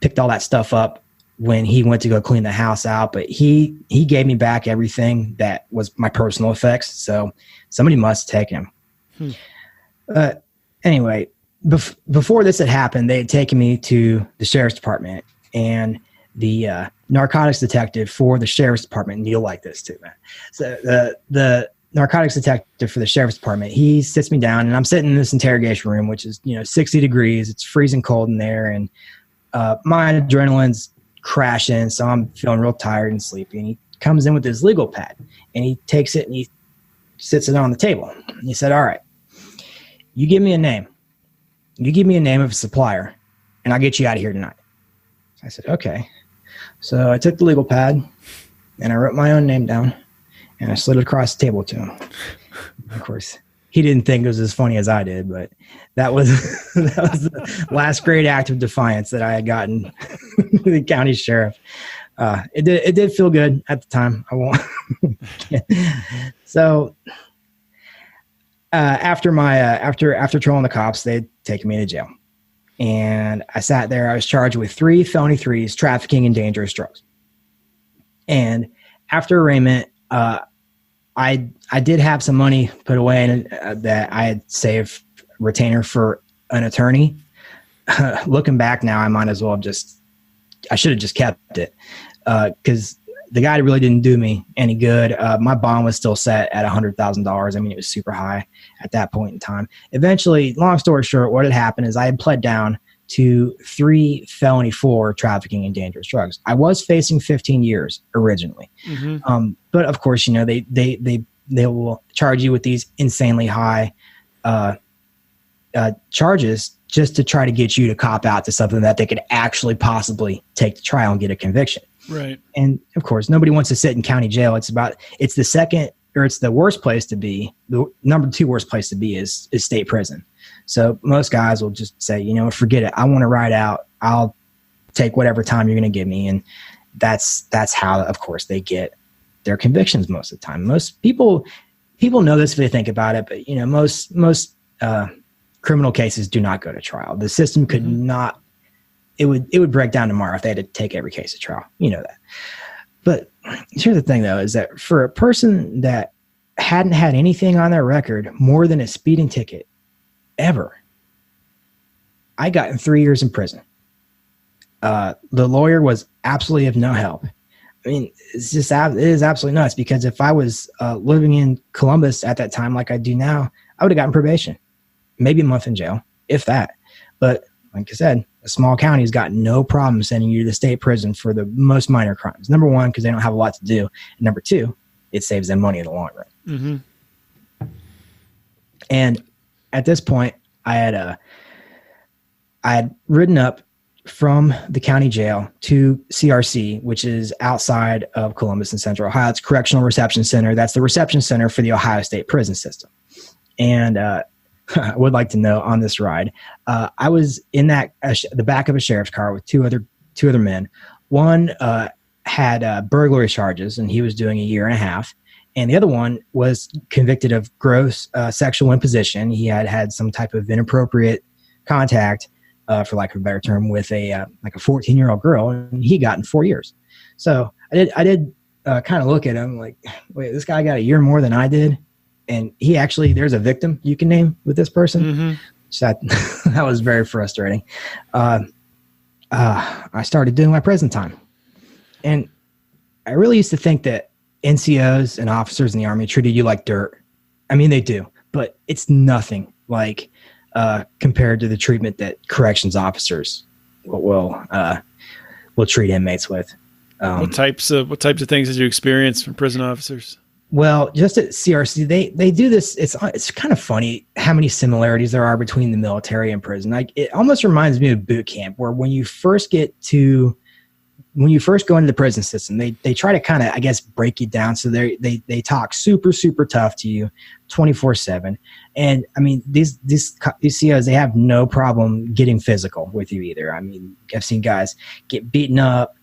picked all that stuff up when he went to go clean the house out. But he gave me back everything that was my personal effects. So somebody must have taken him. Anyway, before this had happened, they had taken me to the sheriff's department, and the narcotics detective for the sheriff's department, and you'll like this too, man. So the narcotics detective for the sheriff's department, he sits me down, and I'm sitting in this interrogation room, which is 60 degrees. It's freezing cold in there, and my adrenaline's crashing, so I'm feeling real tired and sleepy. And he comes in with his legal pad, and he takes it and he sits it on the table. And he said, "All right, you give me a name. You give me a name of a supplier, and I'll get you out of here tonight." I said, "Okay." So I took the legal pad, and I wrote my own name down, and I slid it across the table to him. Of course, he didn't think it was as funny as I did, but that was the last great act of defiance that I had gotten the county sheriff. It did feel good at the time. I won't. So after trolling the cops, they'd taken me to jail, and I sat there. I was charged with 3 felony threes, trafficking and dangerous drugs. And after arraignment, I did have some money put away that I had saved retainer for an attorney. Looking back now, I might as well I should have just kept it, because the guy really didn't do me any good. My bond was still set at $100,000. I mean, it was super high at that point in time. Eventually, long story short, what had happened is I had pled down to 3 felony for trafficking and dangerous drugs. I was facing 15 years originally. Mm-hmm. But of course, they will charge you with these insanely high charges just to try to get you to cop out to something that they could actually possibly take to trial and get a conviction. Right. And of course, nobody wants to sit in county jail. It's the worst place to be. The number 2 worst place to be is state prison. So most guys will just say, forget it. I want to ride out. I'll take whatever time you're going to give me. And that's how, of course, they get their convictions most of the time. Most people know this if they think about it, but most criminal cases do not go to trial. The system could not. It would break down tomorrow if they had to take every case to trial. You know that. But here's the thing, though, is that for a person that hadn't had anything on their record more than a speeding ticket ever, I got in 3 years in prison. The lawyer was absolutely of no help. I mean, it is absolutely nuts, because if I was living in Columbus at that time like I do now, I would have gotten probation, maybe a month in jail, if that. But like I said, a small county has got no problem sending you to the state prison for the most minor crimes. Number 1, because they don't have a lot to do. And number 2, it saves them money in the long run. Mm-hmm. And at this point, I had ridden up from the county jail to CRC, which is outside of Columbus in Central Ohio. It's Correctional Reception Center. That's the reception center for the Ohio State prison system. And I would like to know on this ride, I was in the back of a sheriff's car with two other men. One had burglary charges, and he was doing 1.5 years. And the other one was convicted of gross sexual imposition. He had some type of inappropriate contact for lack of a better term, with a 14-year-old girl, and he got in 4 years. So I did kind of look at him like, wait, this guy got a year more than I did, and he actually, there's a victim you can name with this person. Mm-hmm. So that was very frustrating. I started doing my prison time, and I really used to think that NCOs and officers in the Army treated you like dirt. I mean, they do, but it's nothing like compared to the treatment that corrections officers will treat inmates with. What types of things did you experience from prison officers? Well, just at CRC, they do this. It's kind of funny how many similarities there are between the military and prison. Like, it almost reminds me of boot camp, where when you first go into the prison system, they try to kind of, I guess, break you down. So they talk super, super tough to you 24/7. And I mean, these COs, they have no problem getting physical with you either. I mean, I've seen guys get beaten up,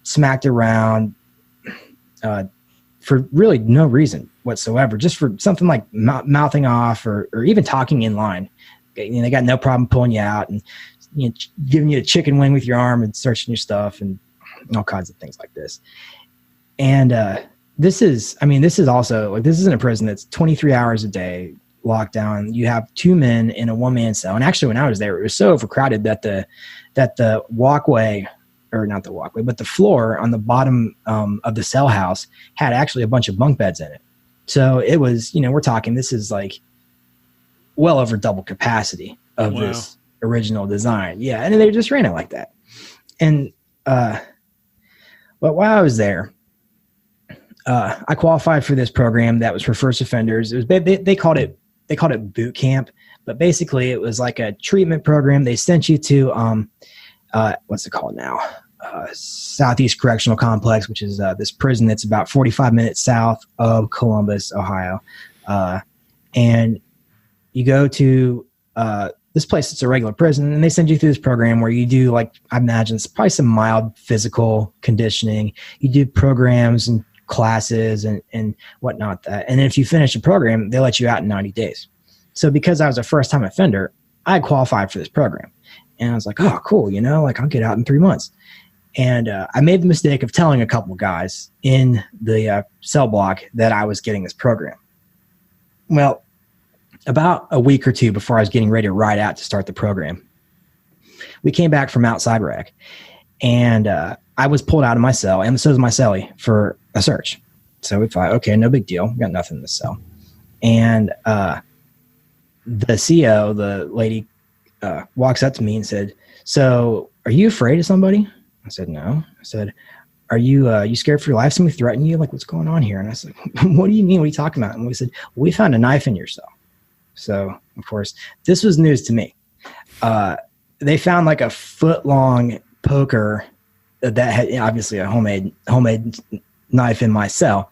smacked around, for really no reason whatsoever, just for something like mouthing off or even talking in line. They got no problem pulling you out and giving you a chicken wing with your arm and searching your stuff and all kinds of things like this. And this is also like, this isn't a prison that's 23 hours a day locked down. You have 2 men in a 1-man cell. And actually, when I was there, it was so overcrowded that the walkway, or not the walkway, but the floor on the bottom of the cell house had actually a bunch of bunk beds in it. So it was, we're talking, this is like well over double capacity of this original design. Yeah. And they just ran it like that. And, but while I was there, I qualified for this program that was for first offenders. It was, they called it boot camp, but basically it was like a treatment program. They sent you to, what's it called now? Southeast Correctional Complex, which is this prison that's about 45 minutes south of Columbus, Ohio. And you go to this place that's a regular prison, and they send you through this program where you do, like, I imagine it's probably some mild physical conditioning. You do programs and classes and whatnot. And then if you finish the program, they let you out in 90 days. So because I was a first-time offender, I qualified for this program. And I was like, oh, cool, like, I'll get out in 3 months. And I made the mistake of telling a couple guys in the cell block that I was getting this program. Well, about a week or two before I was getting ready to ride out to start the program, we came back from outside rec, and I was pulled out of my cell, and so was my cellie, for a search. So we thought, okay, no big deal. We got nothing in the cell. And the CO, the lady, walks up to me and said, so are you afraid of somebody? I said, no. I said, are you scared for your life? Somebody threatened you? Like, what's going on here? And I said, what do you mean? What are you talking about? And we said, we found a knife in your cell. So, of course, this was news to me. They found like a foot-long poker that had obviously a homemade knife in my cell.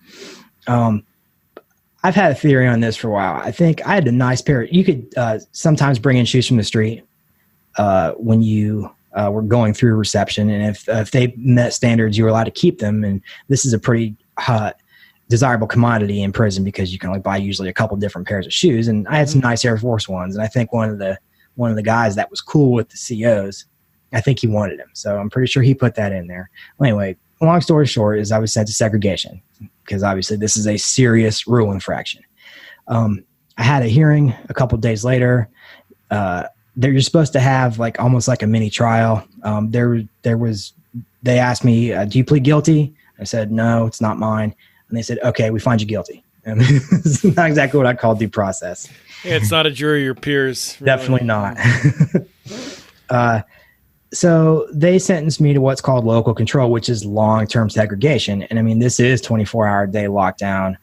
I've had a theory on this for a while. I think I had a nice pair. You could sometimes bring in shoes from the street when you were going through reception, and if they met standards, you were allowed to keep them. And this is a pretty desirable commodity in prison because you can only buy usually a couple different pairs of shoes. And I had some nice Air Force Ones, and I think one of the guys that was cool with the COs, I think he wanted them, so I'm pretty sure he put that in there. Well, anyway, long story short is I was sent to segregation because obviously this is a serious rule infraction. I had a hearing a couple days later. You're supposed to have like almost like a mini trial. They asked me, do you plead guilty? I said, no, it's not mine. And they said, okay, we find you guilty. And it's not exactly what I call due process. Yeah, it's not a jury of your peers. Really. Definitely not. So they sentenced me to what's called local control, which is long-term segregation. And I mean, this is 24-hour day lockdown.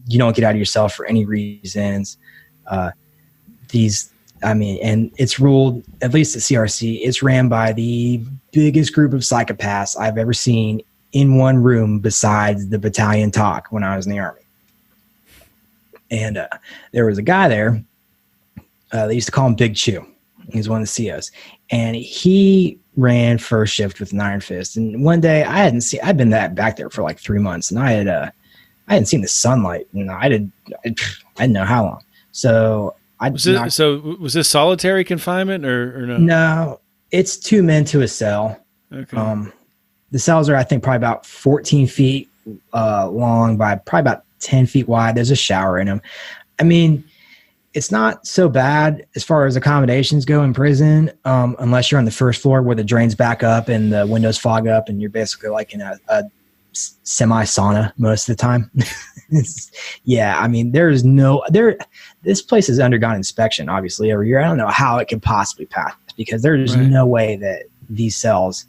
You don't get out of your cell for any reasons. And it's ruled, at least at CRC, it's ran by the biggest group of psychopaths I've ever seen in one room besides the battalion talk when I was in the Army. And there was a guy there, they used to call him Big Chew. He's one of the COs. And he ran first shift with an iron fist. And one day I'd been back there for like 3 months, and I hadn't seen the sunlight. And I didn't know how long. So Was this solitary confinement or no? No, it's 2 men to a cell. Okay. The cells are, I think, probably about 14 feet long by probably about 10 feet wide. There's a shower in them. I mean, it's not so bad as far as accommodations go in prison, unless you're on the first floor where the drains back up and the windows fog up and you're basically like in a semi-sauna most of the time. I mean, this place has undergone inspection, obviously, every year. I don't know how it could possibly pass because there's no way that these cells,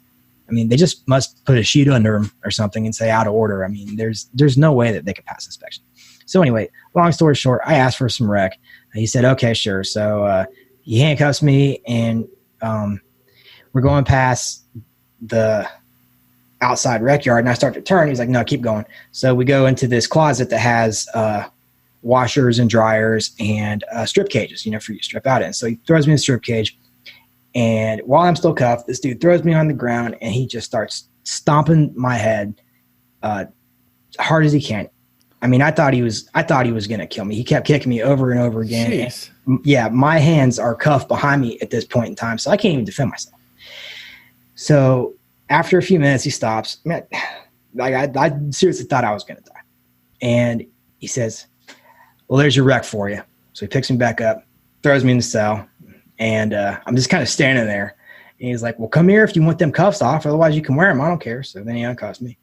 I mean, they just must put a sheet under them or something and say out of order. I mean, there's no way that they could pass inspection. So anyway, long story short, I asked for some rec. He said, okay, sure. So he handcuffs me and we're going past the outside rec yard and I start to turn. He's like, no, keep going. So we go into this closet that has washers and dryers and strip cages, for you to strip out in. So he throws me in the strip cage. And while I'm still cuffed, this dude throws me on the ground and he just starts stomping my head hard as he can. I mean, I thought he was going to kill me. He kept kicking me over and over again. And, my hands are cuffed behind me at this point in time, so I can't even defend myself. So after a few minutes, he stops. Man, I seriously thought I was going to die. And he says, well, there's your rec for you. So he picks me back up, throws me in the cell, and I'm just kind of standing there. And he's like, well, come here if you want them cuffs off. Otherwise, you can wear them. I don't care. So then he uncuffs me.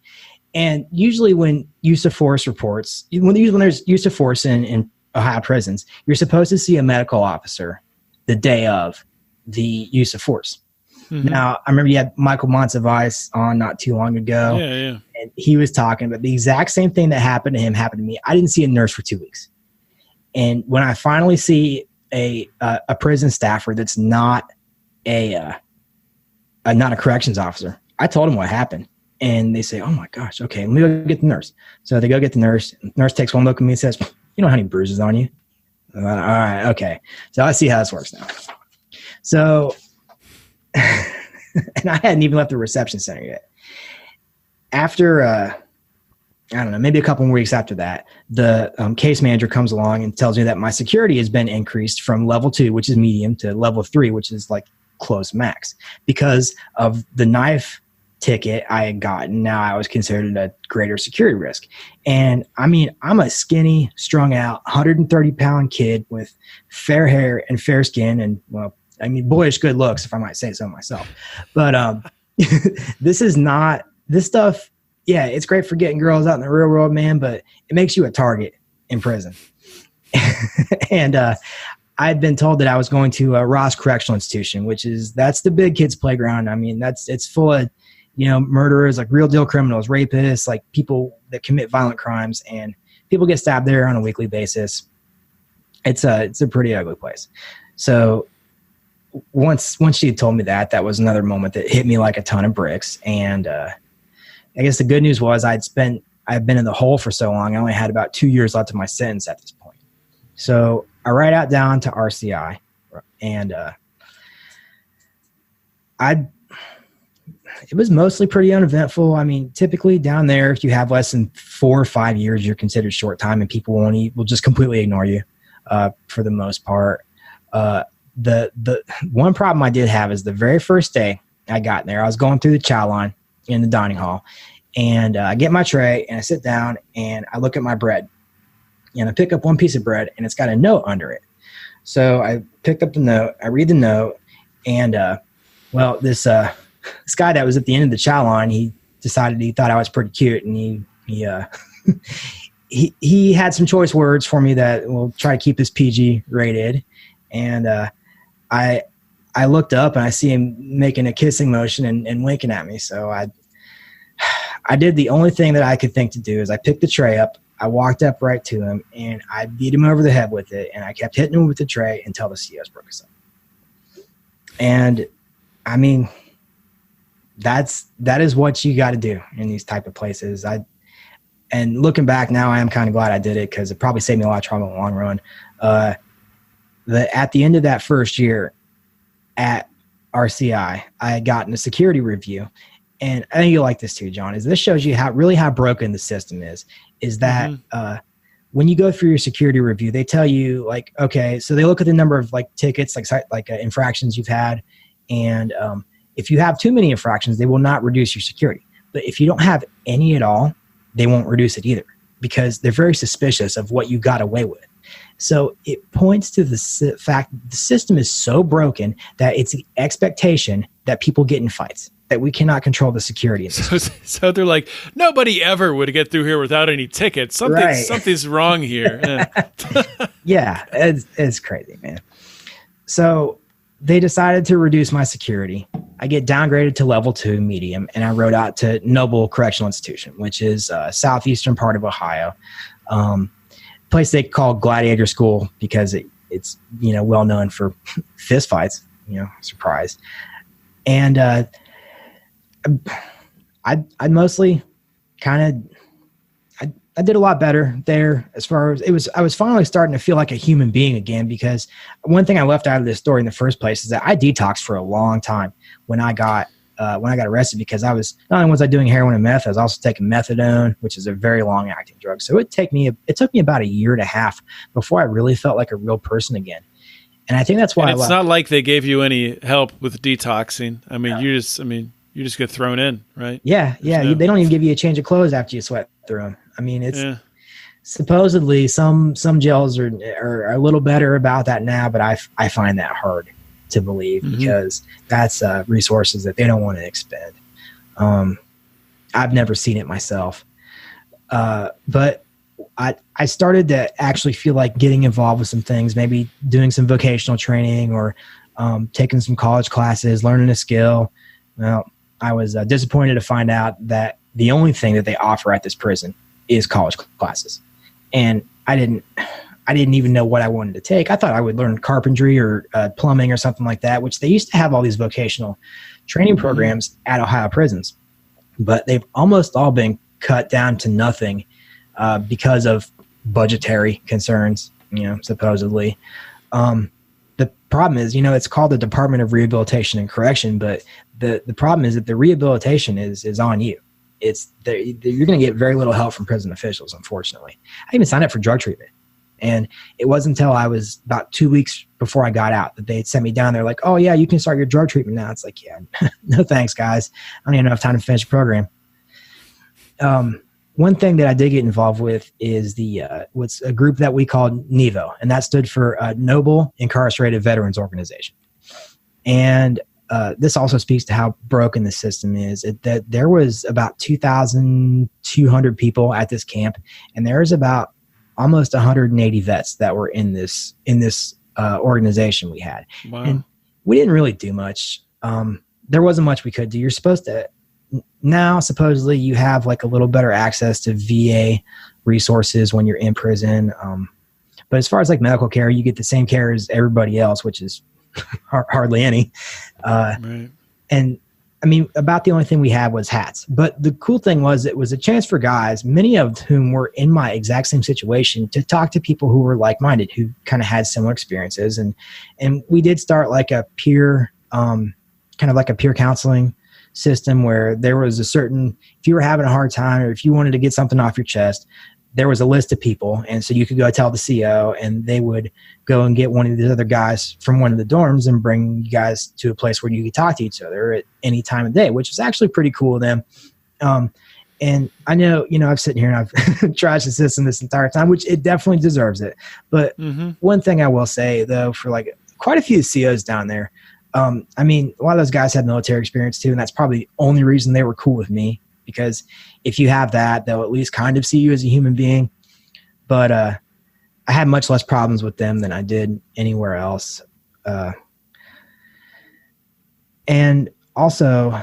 And usually when use of force reports, when there's use of force in Ohio prisons, you're supposed to see a medical officer the day of the use of force. Mm-hmm. Now, I remember you had Michael Montsevice on not too long ago. Yeah. And he was talking about the exact same thing that happened to him happened to me. I didn't see a nurse for 2 weeks. And when I finally see a prison staffer that's not not a corrections officer, I told him what happened. And they say, oh my gosh, okay, let me go get the nurse. So they go get the nurse. The nurse takes one look at me and says, you don't have any bruises on you. All right, okay. So I see how this works now. So, and I hadn't even left the reception center yet. After, I don't know, maybe a couple of weeks after that, the case manager comes along and tells me that my security has been increased from level 2, which is medium, to level 3, which is like close max, because of the knife ticket I had gotten. Now I was considered a greater security risk. And I mean, I'm a skinny, strung out, 130-pound kid with fair hair and fair skin and, well, I mean, boyish good looks, if I might say so myself. But this stuff, yeah, it's great for getting girls out in the real world, man, but it makes you a target in prison. And I'd been told that I was going to Ross Correctional Institution, that's the big kids playground. I mean, it's full of, murderers, like real deal criminals, rapists, like people that commit violent crimes, and people get stabbed there on a weekly basis. It's a pretty ugly place. So once she had told me that was another moment that hit me like a ton of bricks. And I guess the good news was I've been in the hole for so long. I only had about 2 years left of my sentence at this point. So I write out down to RCI, and it was mostly pretty uneventful. I mean, typically down there, if you have less than 4 or 5 years, you're considered short time, and people will just completely ignore you for the most part. The one problem I did have is the very first day I got there, I was going through the chow line in the dining hall, and I get my tray and I sit down and I look at my bread, and I pick up one piece of bread and it's got a note under it. So I picked up the note, I read the note, and this guy that was at the end of the chow line, he decided he thought I was pretty cute, and he had some choice words for me that will try to keep this PG rated. And I looked up and I see him making a kissing motion and winking at me. So I did the only thing that I could think to do is I picked the tray up, I walked up right to him, and I beat him over the head with it, and I kept hitting him with the tray until the COs broke us up. And I mean, that is what you got to do in these type of places. And looking back now, I am kind of glad I did it, because it probably saved me a lot of trouble in the long run. At the end of that first year at RCI, I had gotten a security review. And I think you'll like this too, John, is this shows you how broken the system is that when you go through your security review, they tell you like, okay, so they look at the number of like tickets, like infractions you've had. And if you have too many infractions, they will not reduce your security. But if you don't have any at all, they won't reduce it either, because they're very suspicious of what you got away with. So it points to the fact that the system is so broken that it's the expectation that people get in fights, that we cannot control the security. So they're like, nobody ever would get through here without any tickets. Something's wrong here. Yeah, yeah, it's crazy, man. So they decided to reduce my security. I get downgraded to level 2 medium, and I rode out to Noble Correctional Institution, which is southeastern part of Ohio. Place they call Gladiator School because it's well known for fist fights. Surprise. And I mostly I did a lot better there as far as I was finally starting to feel like a human being again, because one thing I left out of this story in the first place is that I detoxed for a long time when I got arrested, because I was not only was I doing heroin and meth, I was also taking methadone, which is a very long acting drug. So it took me about a year and a half before I really felt like a real person again. And I think that's why it's not like they gave you any help with detoxing. I mean, you just get thrown in, right? Yeah. They don't even give you a change of clothes after you sweat through them. I mean, it's supposedly some jails are a little better about that now, but I find that hard to believe, because that's resources that they don't want to expend. I've never seen it myself, but I started to actually feel like getting involved with some things, maybe doing some vocational training or taking some college classes, learning a skill. Well, I was disappointed to find out that the only thing that they offer at this prison is college classes. And I didn't even know what I wanted to take. I thought I would learn carpentry or plumbing or something like that, which they used to have all these vocational training programs at Ohio prisons, but they've almost all been cut down to nothing because of budgetary concerns, supposedly. The problem is, it's called the Department of Rehabilitation and Correction, but the problem is that the rehabilitation is on you. You're going to get very little help from prison officials, unfortunately. I even signed up for drug treatment. And it wasn't until I was about 2 weeks before I got out that they sent me down there like, oh, yeah, you can start your drug treatment now. It's like, yeah, no thanks, guys. I don't even have time to finish the program. One thing that I did get involved with is what's a group that we called NEVO, and that stood for Noble Incarcerated Veterans Organization. And this also speaks to how broken the system is. That there was about 2,200 people at this camp, and there's about almost 180 vets that were in this organization we had. Wow. And we didn't really do much. There wasn't much we could do. You're supposed to now, supposedly, you have like a little better access to VA resources when you're in prison. But as far as like medical care, you get the same care as everybody else, which is hardly any. Right. And I mean, about the only thing we had was hats. But the cool thing was it was a chance for guys, many of whom were in my exact same situation, to talk to people who were like-minded, who kind of had similar experiences. And we did start like a peer, kind of like a peer counseling system where there was if you were having a hard time or if you wanted to get something off your chest, there was a list of people. And so you could go tell the CO and they would go and get one of the other guys from one of the dorms and bring you guys to a place where you could talk to each other at any time of day, which is actually pretty cool of them. And I know, I've sitting here and I've trashed the system this entire time, which it definitely deserves it. But one thing I will say though, for like quite a few COs down there, I mean, a lot of those guys had military experience too, and that's probably the only reason they were cool with me, because if you have that, they'll at least kind of see you as a human being. But I had much less problems with them than I did anywhere else. And also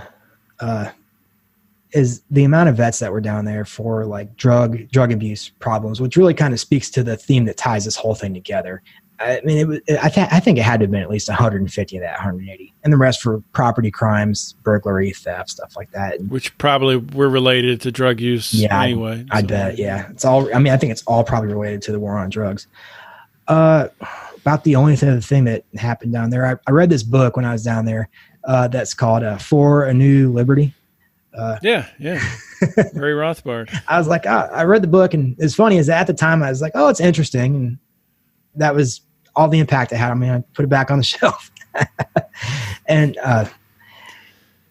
is the amount of vets that were down there for like drug abuse problems, which really kind of speaks to the theme that ties this whole thing together. I mean, I think it had to have been at least 150 of that, 180, and the rest for property crimes, burglary, theft, stuff like that. Which probably were related to drug use anyway. I bet, yeah. It's all. I mean, I think it's all probably related to the war on drugs. About the only other thing that happened down there, I read this book when I was down there that's called For a New Liberty. Yeah. Very Rothbard. I was like, I read the book, and it's funny is at the time I was like, oh, it's interesting. And that was all the impact it had on me. I put it back on the shelf. And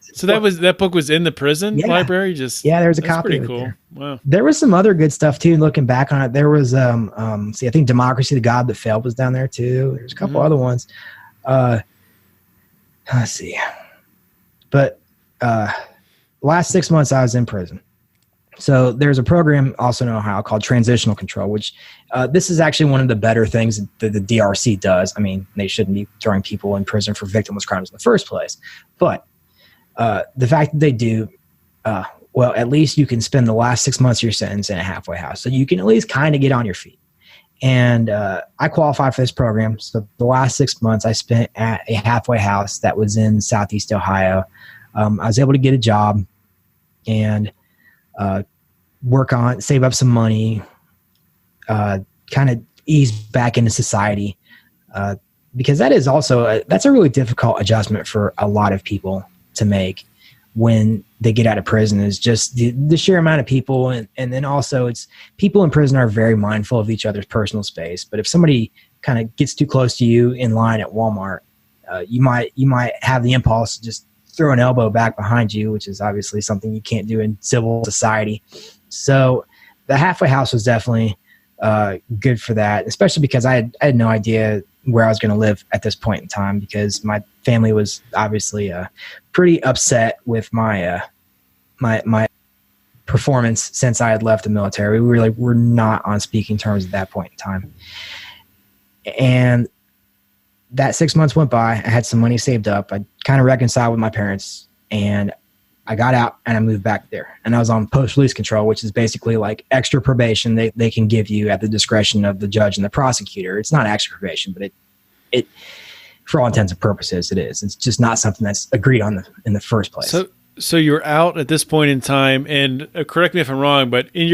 so that book was in the prison library. There's a copy. Pretty of it cool. there. Wow. There was some other good stuff too. Looking back on it, there was I think Democracy, the God That Failed was down there too. There's a couple other ones. Let's see. But last 6 months I was in prison. So there's a program also in Ohio called Transitional Control, which this is actually one of the better things that the DRC does. I mean, they shouldn't be throwing people in prison for victimless crimes in the first place. But the fact that they do, well, at least you can spend the last 6 months of your sentence in a halfway house. So you can at least kind of get on your feet. And I qualified for this program. So the last 6 months I spent at a halfway house that was in Southeast Ohio. I was able to get a job and save up some money, kind of ease back into society. Because that is also that's a really difficult adjustment for a lot of people to make when they get out of prison, is just the sheer amount of people. And then also it's people in prison are very mindful of each other's personal space. But if somebody kind of gets too close to you in line at Walmart, you might have the impulse to just throw an elbow back behind you, which is obviously something you can't do in civil society. So the halfway house was definitely good for that, especially because I had no idea where I was going to live at this point in time, because my family was obviously pretty upset with my my performance since I had left the military. We were not on speaking terms at that point in time. And that 6 months went by. I had some money saved up. I kind of reconciled with my parents, and I got out and I moved back there. And I was on post-release control, which is basically like extra probation they can give you at the discretion of the judge and the prosecutor. It's not extra probation, but it for all intents and purposes, it is. It's just not something that's agreed on in the first place. So you're out at this point in time, and correct me if I'm wrong, but in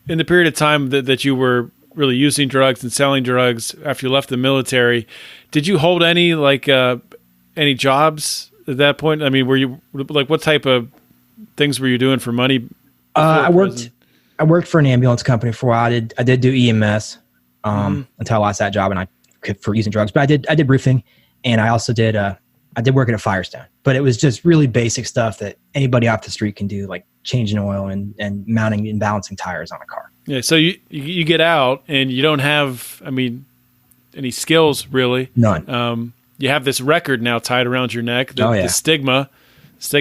the period of time that you were really using drugs and selling drugs after you left the military, did you hold any jobs at that point? I mean, were you like, what type of things were you doing for money? I worked for an ambulance company for a while. I did do EMS until I lost that job and I quit for using drugs. But I did roofing, and I also did work at a Firestone. But it was just really basic stuff that anybody off the street can do, like changing oil and mounting and balancing tires on a car. Yeah. So you get out and you don't have, any skills really. None. You have this record now tied around your neck, the stigma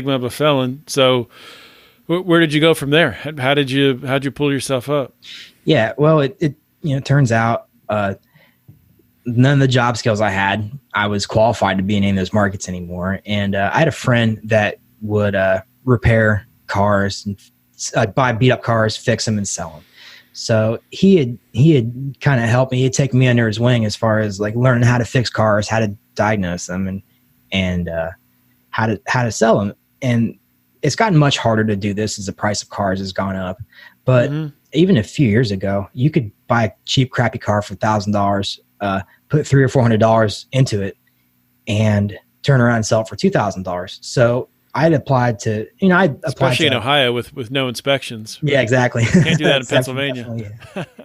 of a felon. So where did you go from there? How'd you pull yourself up? Yeah, well, it turns out none of the job skills I had, I was qualified to be in any of those markets anymore. And I had a friend that would repair cars and buy beat up cars, fix them, and sell them. So he had kind of helped me. He'd taken me under his wing as far as like learning how to fix cars, how to diagnose them, and how to sell them. And it's gotten much harder to do this as the price of cars has gone up. But even a few years ago, you could buy a cheap, crappy car for $1,000, put $300 or $400 into it, and turn around and sell it for $2,000. So I'd applied to, especially in Ohio with no inspections. Yeah, exactly. Can't do that in Pennsylvania.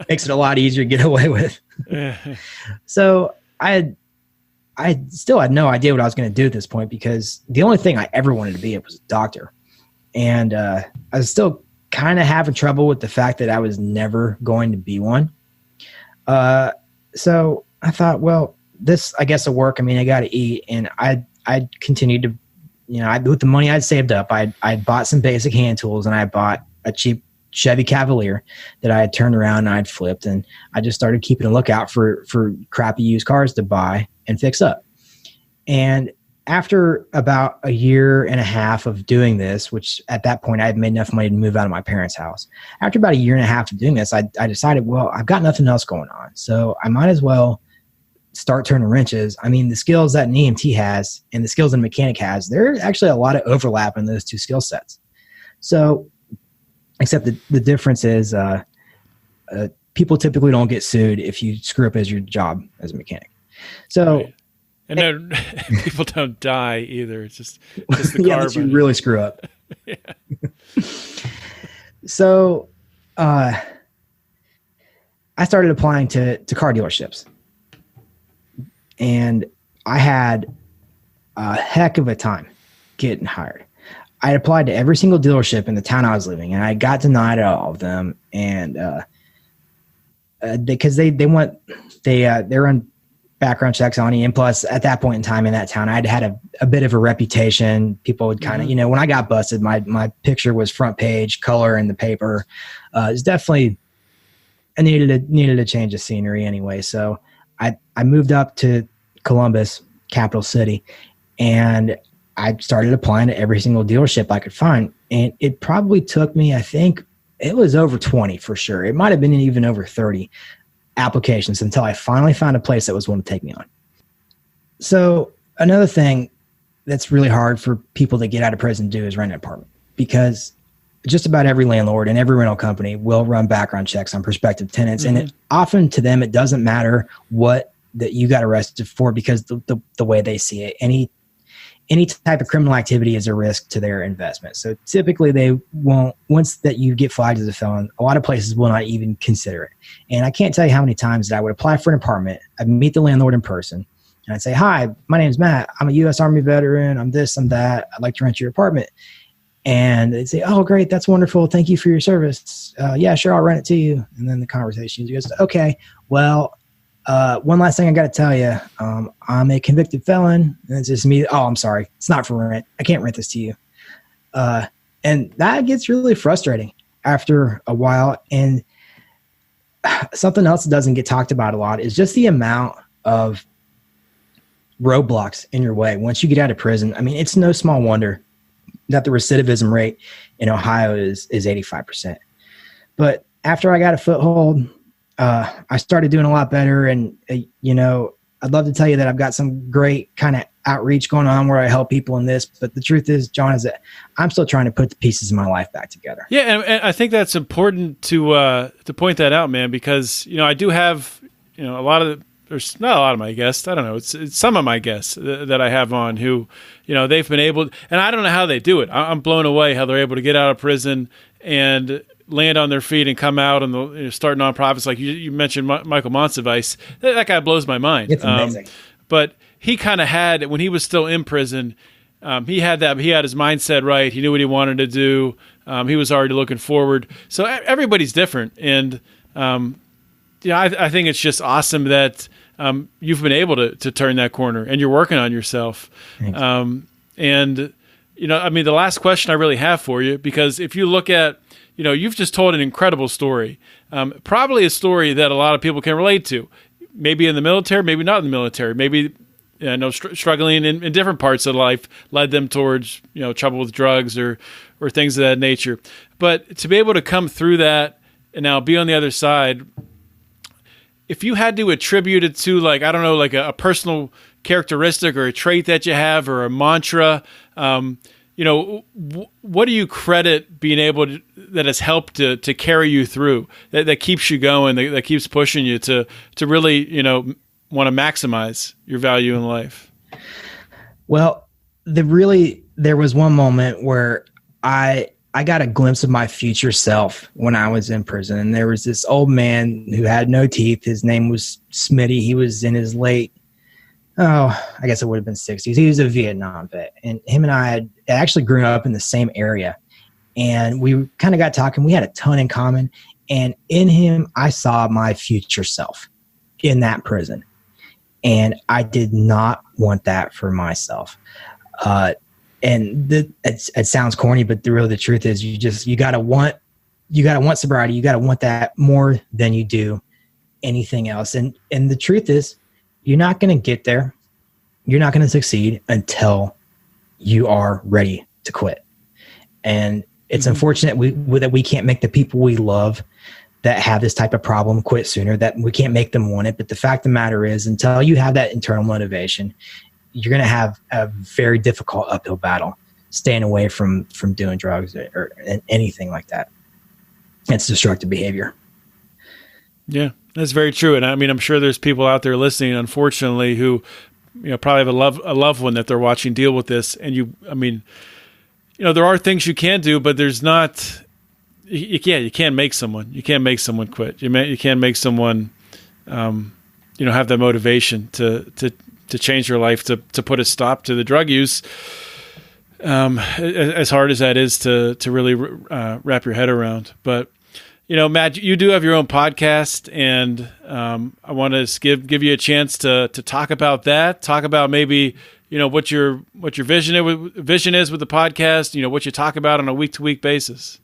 Makes it a lot easier to get away with. So I still had no idea what I was going to do at this point, because the only thing I ever wanted to be was a doctor. And I was still kind of having trouble with the fact that I was never going to be one. So I thought, well, this, I guess, will work. I got to eat. And I continued to, with the money I'd saved up, I bought some basic hand tools, and I bought a cheap Chevy Cavalier that I had turned around and I'd flipped. And I just started keeping a lookout for crappy used cars to buy and fix up. And after about a year and a half of doing this, which at that point I had made enough money to move out of my parents' house. After about a year and a half of doing this, I decided, well, I've got nothing else going on, so I might as well start turning wrenches. The skills that an EMT has and the skills that a mechanic has, there's actually a lot of overlap in those two skill sets. So, except the difference is people typically don't get sued if you screw up as your job as a mechanic. So, right. And then people don't die either. It's just the car. Unless you really screw up. So I started applying to car dealerships, and I had a heck of a time getting hired. I applied to every single dealership in the town I was living, and I got denied at all of them. And because they run background checks on you, and plus at that point in time in that town, I'd had a bit of a reputation. People would kind of, when I got busted, my picture was front page color in the paper. It's definitely, I needed a change of scenery anyway. So I moved up to Columbus, capital city, and I started applying to every single dealership I could find. And it probably took me, I think it was over 20 for sure. It might've been even over 30 applications until I finally found a place that was willing to take me on. So another thing that's really hard for people that get out of prison to do is rent an apartment, because just about every landlord and every rental company will run background checks on prospective tenants. Mm-hmm. And often to them, it doesn't matter what that you got arrested for, because the way they see it, any type of criminal activity is a risk to their investment. So typically they won't, once that you get flagged as a felon, a lot of places will not even consider it. And I can't tell you how many times that I would apply for an apartment, I'd meet the landlord in person, and I'd say, "Hi, my name's Matt. I'm a U.S. Army veteran. I'm this, I'm that. I'd like to rent your apartment." And they'd say, "Oh, great. That's wonderful. Thank you for your service. Yeah, sure. I'll rent it to you." And then the conversation goes, "Okay, well, one last thing I got to tell you, I'm a convicted felon." And it's just me. "Oh, I'm sorry. It's not for rent. I can't rent this to you." And that gets really frustrating after a while. And something else that doesn't get talked about a lot is just the amount of roadblocks in your way once you get out of prison. I mean, it's no small wonder that the recidivism rate in Ohio is 85%. But after I got a foothold, I started doing a lot better. And, I'd love to tell you that I've got some great kind of outreach going on where I help people in this. But the truth is, John, is that I'm still trying to put the pieces of my life back together. Yeah. And I think that's important to point that out, man, because, I do have, there's not a lot of my guests. I don't know. It's some of my guests that I have on who, they've been able, and I don't know how they do it. I'm blown away how they're able to get out of prison and land on their feet and come out and start nonprofits. Like you mentioned Michael Monsivice. That guy blows my mind. It's amazing. But he kind of had, when he was still in prison, he had his mindset right. He knew what he wanted to do. He was already looking forward. So everybody's different. And, I think it's just awesome that you've been able to turn that corner and you're working on yourself. And, the last question I really have for you, because if you look at, you've just told an incredible story, probably a story that a lot of people can relate to, maybe in the military, maybe not in the military, maybe struggling in different parts of life led them towards, trouble with drugs or things of that nature. But to be able to come through that and now be on the other side, if you had to attribute it to a personal characteristic or a trait that you have or a mantra, what do you credit being able to, that has helped to carry you through, that keeps you going, that keeps pushing you to really, want to maximize your value in life? Well, there was one moment where I got a glimpse of my future self when I was in prison. And there was this old man who had no teeth. His name was Smitty. He was in his I guess it would have been 60s. He was a Vietnam vet. And him and I had actually grew up in the same area. And we kind of got talking. We had a ton in common. And in him, I saw my future self in that prison. And I did not want that for myself. It sounds corny, but the truth is you gotta want sobriety. You gotta want that more than you do anything else. And the truth is, you're not going to get there. You're not going to succeed until you are ready to quit. And it's unfortunate that we can't make the people we love that have this type of problem quit sooner, that we can't make them want it. But the fact of the matter is, until you have that internal motivation, you're going to have a very difficult uphill battle staying away from doing drugs or anything like that. It's destructive behavior. Yeah, that's very true. And I mean, I'm sure there's people out there listening, unfortunately, who, probably have a loved one that they're watching deal with this. And there are things you can do, but there's not. You can't make someone. You can't make someone quit. You can't make someone, have that motivation to change their life, to put a stop to the drug use. As hard as that is to really wrap your head around. But, Matt, you do have your own podcast, and I want to give you a chance to talk about that. Talk about maybe what your vision is with the podcast. What you talk about on a week-to-week basis.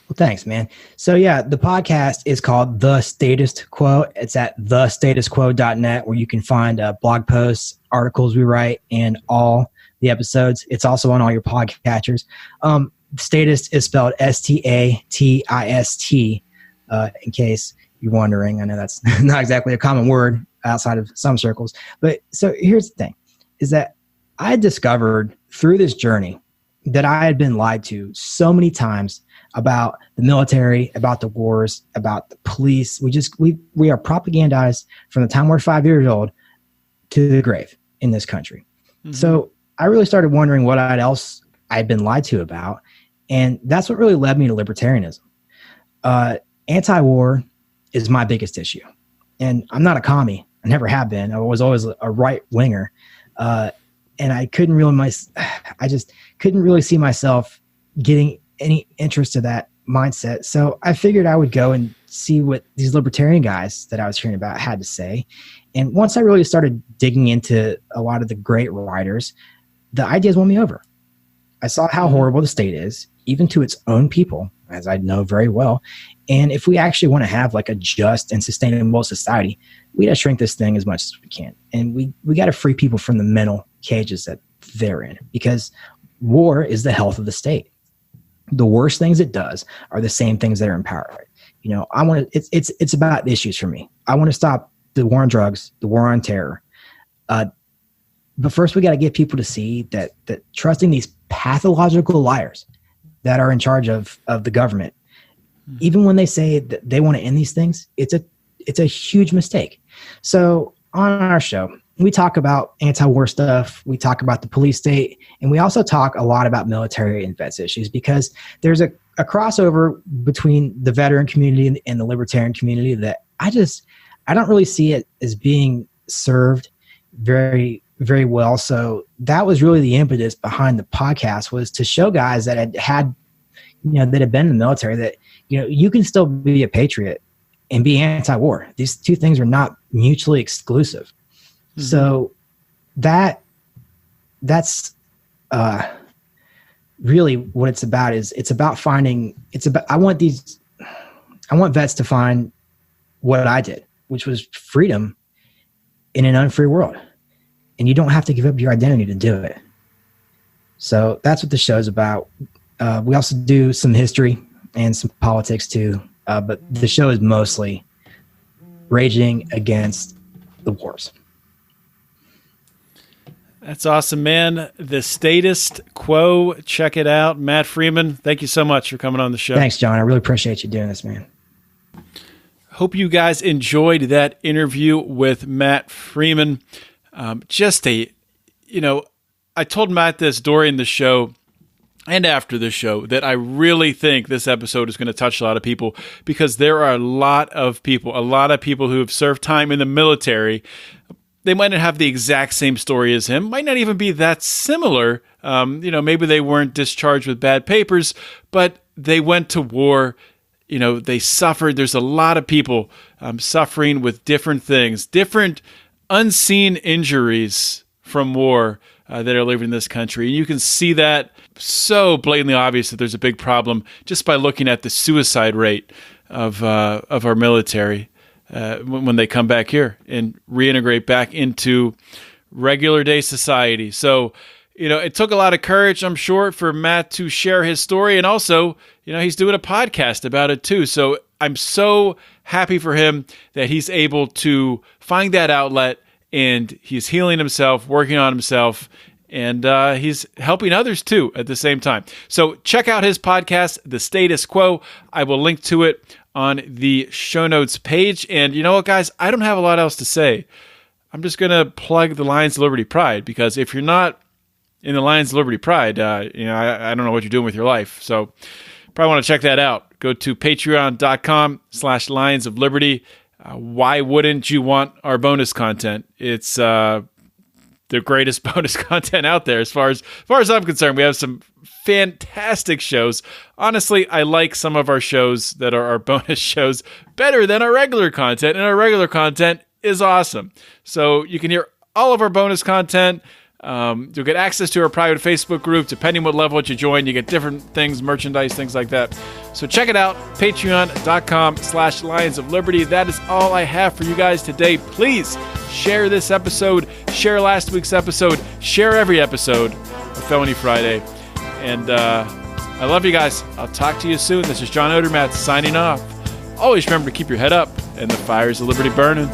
Well, thanks, man. So yeah, the podcast is called The Statist Quo. It's at thestatistquo.net, where you can find blog posts, articles we write, and all the episodes. It's also on all your podcatchers. Statist is spelled Statist, in case you're wondering. I know that's not exactly a common word outside of some circles. But so here's the thing, is that I discovered through this journey that I had been lied to so many times about the military, about the wars, about the police. We are propagandized from the time we're 5 years old to the grave in this country. Mm-hmm. So I really started wondering what else I'd been lied to about. And that's what really led me to libertarianism. Anti-war is my biggest issue. And I'm not a commie. I never have been. I was always a right winger. And I just couldn't really see myself getting any interest to that mindset. So I figured I would go and see what these libertarian guys that I was hearing about had to say. And once I really started digging into a lot of the great writers, the ideas won me over. I saw how horrible the state is, even to its own people, as I know very well. And if we actually want to have like a just and sustainable society, we got to shrink this thing as much as we can. And we got to free people from the mental cages that they're in, because war is the health of the state. The worst things it does are the same things that are in power. It's about issues for me. I want to stop the war on drugs, the war on terror. But first we got to get people to see that trusting these pathological liars that are in charge of the government, even when they say that they want to end these things, it's a huge mistake. So on our show, we talk about anti-war stuff. We talk about the police state, and we also talk a lot about military and vets issues, because there's a crossover between the veteran community and the libertarian community that I don't really see it as being served very, very well. So that was really the impetus behind the podcast, was to show guys that had that had been in the military that, you can still be a patriot and be anti-war. These two things are not mutually exclusive. Mm-hmm. So that's really what it's about. I want vets to find what I did, which was freedom in an unfree world. And you don't have to give up your identity to do it. So that's what the show's about. We also do some history and some politics too. But the show is mostly raging against the wars. That's awesome, man. The Statist Quo. Check it out. Matt Freeman, thank you so much for coming on the show. Thanks, John. I really appreciate you doing this, man. Hope you guys enjoyed that interview with Matt Freeman. I told Matt this during the show and after the show that I really think this episode is going to touch a lot of people, because there are a lot of people who have served time in the military. They might not have the exact same story as him, might not even be that similar. Maybe they weren't discharged with bad papers, but they went to war. They suffered. There's a lot of people suffering with different things, different unseen injuries from war that are living in this country. And you can see that so blatantly obvious that there's a big problem just by looking at the suicide rate of our military when they come back here and reintegrate back into regular day society. So, it took a lot of courage, I'm sure, for Matt to share his story. And also, he's doing a podcast about it too. So I'm so happy for him that he's able to find that outlet, and he's healing himself, working on himself, and he's helping others too at the same time. So check out his podcast, The Statist Quo. I will link to it on the show notes page. And you know what, guys? I don't have a lot else to say. I'm just going to plug the Lions of Liberty Pride, because if you're not in the Lions of Liberty Pride, I don't know what you're doing with your life. So probably want to check that out. Go to patreon.com/Lions of Liberty. Why wouldn't you want our bonus content? It's the greatest bonus content out there as far as I'm concerned. We have some fantastic shows. Honestly, I like some of our shows that are our bonus shows better than our regular content, and our regular content is awesome. So you can hear all of our bonus content. You'll get access to our private Facebook group. Depending what level you join, you get different things, merchandise, things like that. So check it out, patreon.com/Lions of Liberty. That is all I have for you guys today. Please share this episode, share last week's episode, share every episode of Felony Friday. And I love you guys. I'll talk to you soon. This is John Odermatt signing off. Always remember to keep your head up and the fires of liberty burning.